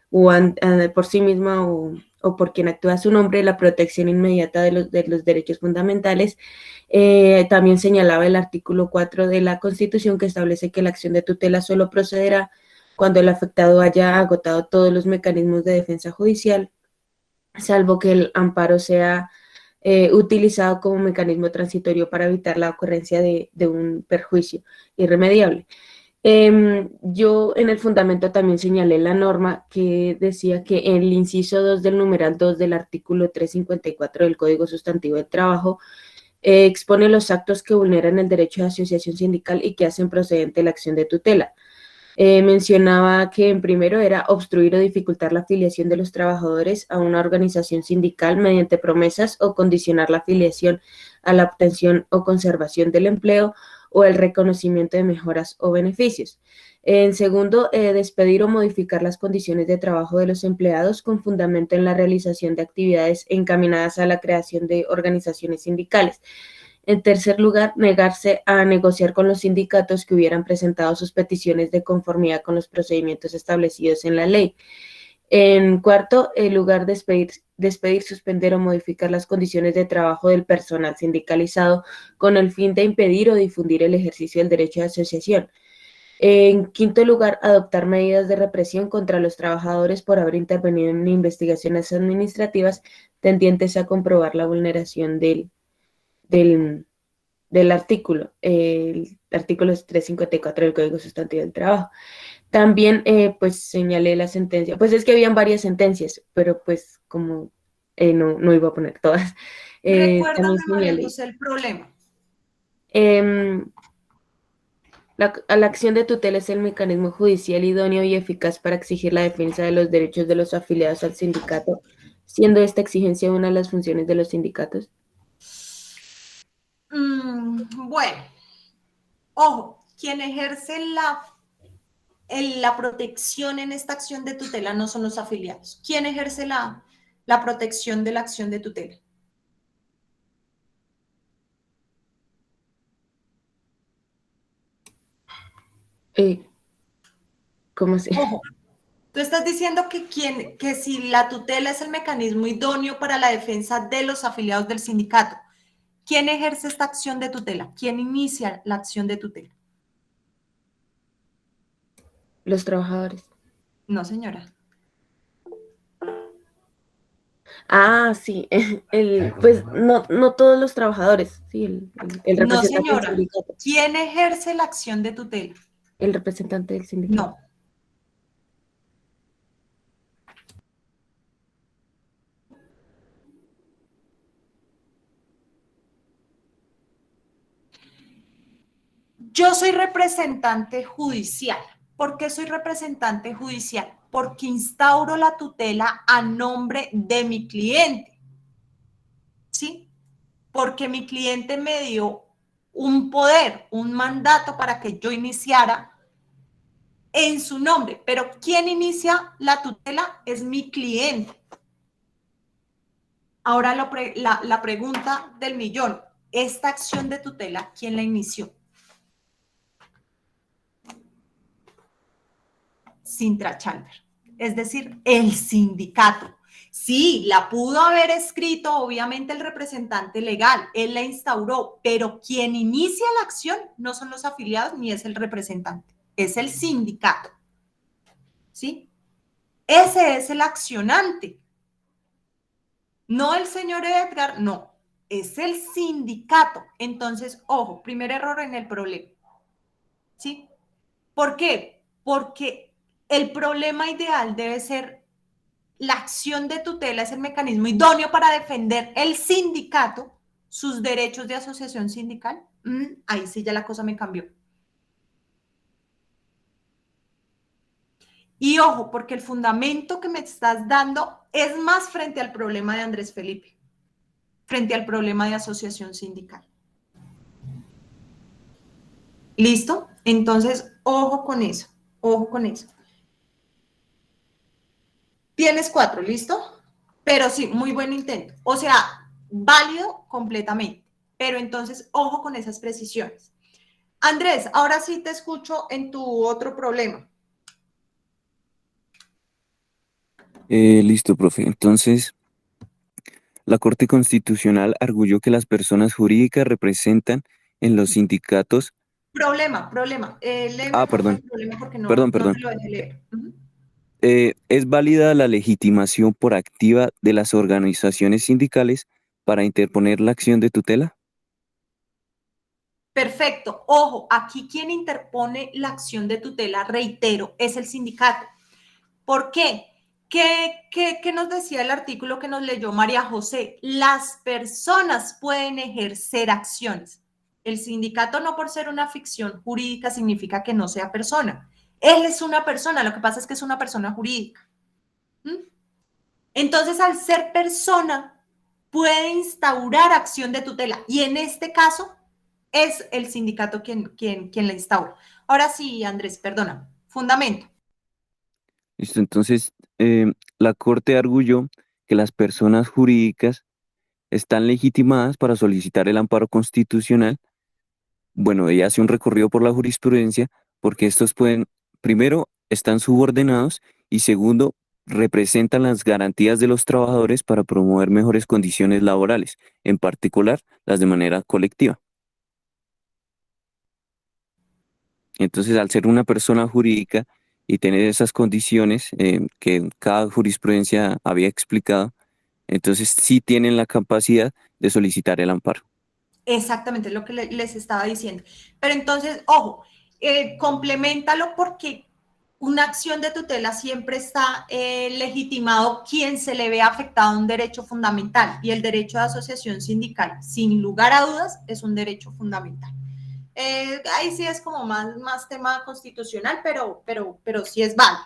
por sí misma o por quien actúa a su nombre la protección inmediata de los derechos fundamentales. También señalaba el artículo 4 de la Constitución que establece que la acción de tutela solo procederá cuando el afectado haya agotado todos los mecanismos de defensa judicial, salvo que el amparo sea utilizado como mecanismo transitorio para evitar la ocurrencia de un perjuicio irremediable. Yo en el fundamento también señalé la norma que decía que en el inciso 2 del numeral 2 del artículo 354 del Código Sustantivo del Trabajo expone los actos que vulneran el derecho de asociación sindical y que hacen procedente la acción de tutela. Mencionaba que en primero era obstruir o dificultar la afiliación de los trabajadores a una organización sindical mediante promesas o condicionar la afiliación a la obtención o conservación del empleo o el reconocimiento de mejoras o beneficios. En segundo, despedir o modificar las condiciones de trabajo de los empleados con fundamento en la realización de actividades encaminadas a la creación de organizaciones sindicales. En tercer lugar, negarse a negociar con los sindicatos que hubieran presentado sus peticiones de conformidad con los procedimientos establecidos en la ley. En cuarto lugar, despedir, suspender o modificar las condiciones de trabajo del personal sindicalizado con el fin de impedir o difundir el ejercicio del derecho de asociación. En quinto lugar, adoptar medidas de represión contra los trabajadores por haber intervenido en investigaciones administrativas tendientes a comprobar la vulneración del artículo. El artículo 354 del Código Sustantivo del Trabajo. También, pues, señalé la sentencia. Pues es que habían varias sentencias, pero pues como no iba a poner todas. Recuérdame, También María señalé. José, el problema. La acción de tutela es el mecanismo judicial idóneo y eficaz para exigir la defensa de los derechos de los afiliados al sindicato, siendo esta exigencia una de las funciones de los sindicatos. Bueno, ojo, quien ejerce la protección en esta acción de tutela no son los afiliados. ¿Quién ejerce la protección de la acción de tutela? ¿Cómo así? Ojo, tú estás diciendo que si la tutela es el mecanismo idóneo para la defensa de los afiliados del sindicato, ¿quién ejerce esta acción de tutela? ¿Quién inicia la acción de tutela? Los trabajadores. No, señora. Ah, sí, pues no todos los trabajadores, sí, el No, representante del señora. sindicato. ¿Quién ejerce la acción de tutela? El representante del sindicato. No. Yo soy representante judicial. ¿Por qué soy representante judicial? Porque instauro la tutela a nombre de mi cliente. ¿Sí? Porque mi cliente me dio un poder, un mandato para que yo iniciara en su nombre. Pero ¿quién inicia la tutela? Es mi cliente. Ahora la pregunta del millón. ¿Esta acción de tutela, quién la inició? Sintrachalver, es decir, el sindicato. Sí, la pudo haber escrito obviamente el representante legal, él la instauró, pero quien inicia la acción no son los afiliados ni es el representante, es el sindicato. ¿Sí? Ese es el accionante. No el señor Edgar, no, es el sindicato. Entonces, ojo, primer error en el problema. ¿Sí? ¿Por qué? Porque el problema ideal debe ser la acción de tutela, es el mecanismo idóneo para defender el sindicato, sus derechos de asociación sindical. Ahí sí ya la cosa me cambió. Y ojo, porque el fundamento que me estás dando es más frente al problema de Andrés Felipe, frente al problema de asociación sindical. ¿Listo? Entonces, ojo con eso, ojo con eso. Tienes 4, ¿listo? Pero sí, muy buen intento. O sea, válido completamente. Pero entonces, ojo con esas precisiones. Andrés, ahora sí te escucho en tu otro problema. Listo, profe. Entonces, la Corte Constitucional arguyó que las personas jurídicas representan en los sindicatos. Problema. Léeme por favor Perdón. el problema porque no Perdón. te lo dejé leer. ¿Es válida la legitimación por activa de las organizaciones sindicales para interponer la acción de tutela? Perfecto. Ojo, aquí quien interpone la acción de tutela, reitero, es el sindicato. ¿Por qué? ¿Qué nos decía el artículo que nos leyó María José? Las personas pueden ejercer acciones. El sindicato no por ser una ficción jurídica significa que no sea persona. Él es una persona, lo que pasa es que es una persona jurídica. ¿Mm? Entonces, al ser persona, puede instaurar acción de tutela y en este caso es el sindicato quien la instaura. Ahora sí, Andrés, perdona, fundamento. Listo, entonces la Corte arguyó que las personas jurídicas están legitimadas para solicitar el amparo constitucional. Bueno, ella hace un recorrido por la jurisprudencia porque estos pueden, primero, están subordinados y segundo, representan las garantías de los trabajadores para promover mejores condiciones laborales, en particular las de manera colectiva. Entonces, al ser una persona jurídica y tener esas condiciones que cada jurisprudencia había explicado, entonces sí tienen la capacidad de solicitar el amparo. Exactamente lo que les estaba diciendo. Pero entonces, ojo, complementalo porque una acción de tutela siempre está legitimado quien se le ve afectado a un derecho fundamental y el derecho de asociación sindical, sin lugar a dudas, es un derecho fundamental. Ahí sí es como más tema constitucional, pero sí es válido.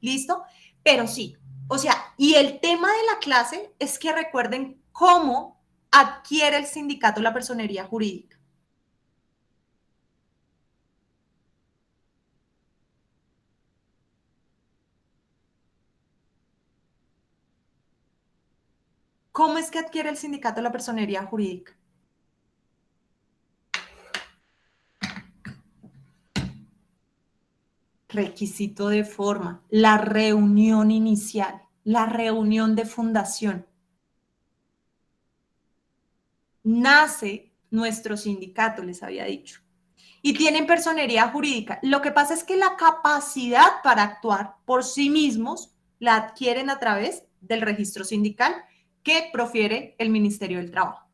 ¿Listo? Pero sí, o sea, y el tema de la clase es que recuerden cómo adquiere el sindicato la personería jurídica. ¿Cómo es que adquiere el sindicato la personería jurídica? Requisito de forma, la reunión inicial, la reunión de fundación. Nace nuestro sindicato, les había dicho, y tienen personería jurídica. Lo que pasa es que la capacidad para actuar por sí mismos la adquieren a través del registro sindical que profiere el Ministerio del Trabajo.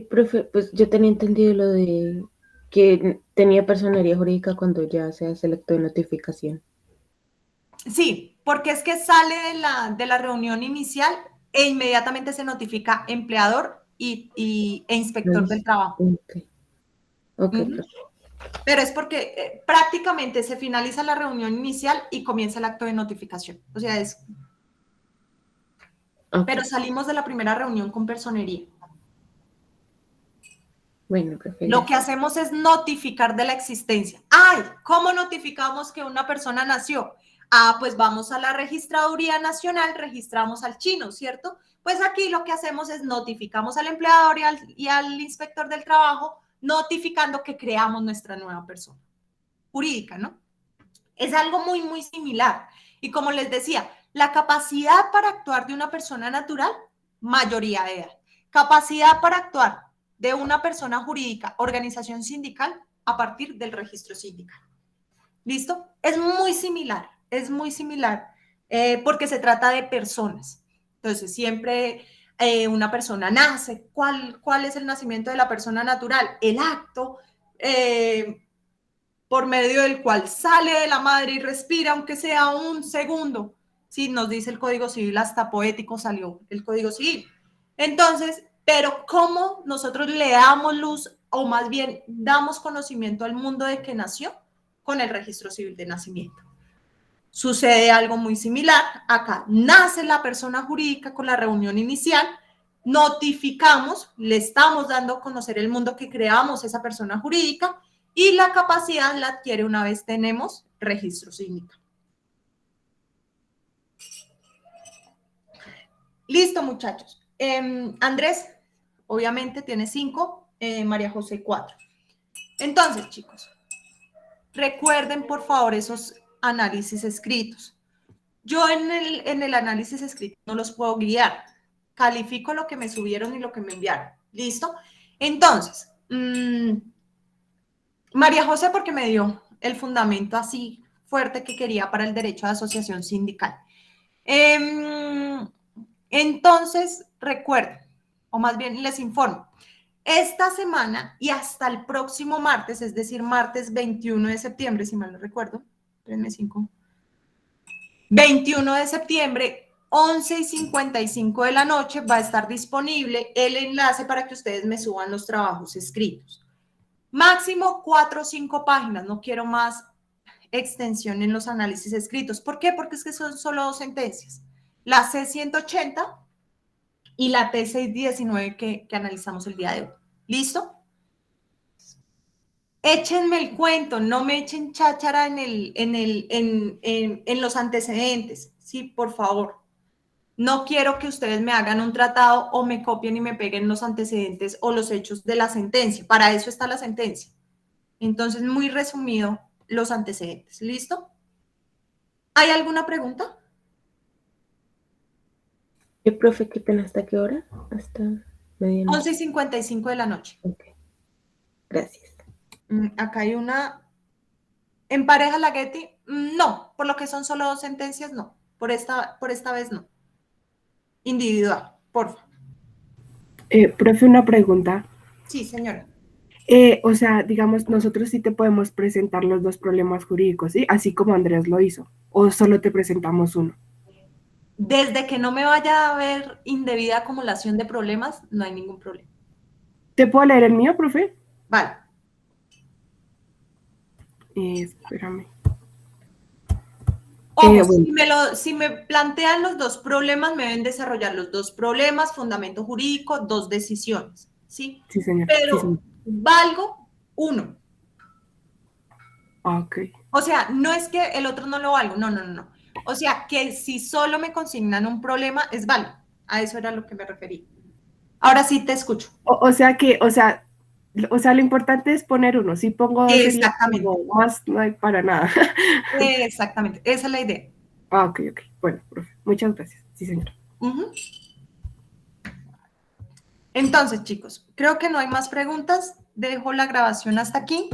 Profe, pues yo tenía entendido lo de que tenía personería jurídica cuando ya se hace el acto de notificación. Sí, porque es que sale de la reunión inicial e inmediatamente se notifica empleador e inspector del trabajo. Ok, perfecto. Pero es porque prácticamente se finaliza la reunión inicial y comienza el acto de notificación. O sea, es... Okay. Pero salimos de la primera reunión con personería. Bueno, profe. Lo que hacemos es notificar de la existencia. ¡Ay! ¿Cómo notificamos que una persona nació? Ah, pues vamos a la registraduría nacional, registramos al chino, ¿cierto? Pues aquí lo que hacemos es notificamos al empleador y al inspector del trabajo, notificando que creamos nuestra nueva persona jurídica, ¿no? Es algo muy similar. Y como les decía, la capacidad para actuar de una persona natural, mayoría de edad. Capacidad para actuar de una persona jurídica, organización sindical, a partir del registro sindical. ¿Listo? Es muy similar porque se trata de personas. Entonces, siempre una persona nace. ¿Cuál es el nacimiento de la persona natural? El acto por medio del cual sale de la madre y respira, aunque sea un segundo. Sí, nos dice el Código Civil, hasta poético salió el Código Civil. Entonces, pero ¿cómo nosotros le damos luz o más bien damos conocimiento al mundo de que nació? Con el registro civil de nacimiento. Sucede algo muy similar. Acá nace la persona jurídica con la reunión inicial, notificamos, le estamos dando a conocer el mundo que creamos esa persona jurídica y la capacidad la adquiere una vez tenemos registro sindical. Listo, muchachos. Andrés, obviamente, tiene 5, María José 4. Entonces, chicos, recuerden, por favor, esos análisis escritos. Yo en el análisis escrito no los puedo guiar. Califico lo que me subieron y lo que me enviaron. ¿Listo? Entonces, María José, porque me dio el fundamento así fuerte que quería para el derecho de asociación sindical. Entonces, recuerden, o más bien les informo, esta semana y hasta el próximo martes, es decir, martes 21 de septiembre, si mal no recuerdo, 21 de septiembre, 11:55 de la noche, va a estar disponible el enlace para que ustedes me suban los trabajos escritos. Máximo 4 o 5 páginas, no quiero más extensión en los análisis escritos. ¿Por qué? Porque es que son solo 2 sentencias. La C-180 y la T-619 que analizamos el día de hoy. ¿Listo? Échenme el cuento, no me echen cháchara en los antecedentes. Sí, por favor. No quiero que ustedes me hagan un tratado o me copien y me peguen los antecedentes o los hechos de la sentencia. Para eso está la sentencia. Entonces, muy resumido, los antecedentes. ¿Listo? ¿Hay alguna pregunta? Profe, qué pena, ¿hasta qué hora? Hasta medianoche. 11:55 de la noche. Ok, gracias. Acá hay una. ¿En pareja la Getty? No, por lo que son solo 2 sentencias, no. Por esta vez no. Individual, porfa. Profe, una pregunta. Sí, señora. O sea, digamos, nosotros sí te podemos presentar los 2 problemas jurídicos, ¿sí? Así como Andrés lo hizo. ¿O solo te presentamos uno? Desde que no me vaya a haber indebida acumulación de problemas, no hay ningún problema. ¿Te puedo leer el mío, profe? Vale. Espérame. Ojo, Bueno. si me plantean los 2 problemas, me deben desarrollar los 2 problemas, fundamento jurídico, 2 decisiones, ¿sí? Sí, señor. Pero Sí, señor. valgo uno. Ok. O sea, no es que el otro no lo valgo, no. O sea, que si solo me consignan un problema, es válido. A eso era lo que me refería. Ahora sí te escucho. O sea, lo importante es poner uno. Si pongo 2 sería Exactamente. como más, no hay para nada. Exactamente, esa es la idea. Ok. Bueno, profe, muchas gracias. Sí, señor. Entonces, chicos, creo que no hay más preguntas. Dejo la grabación hasta aquí.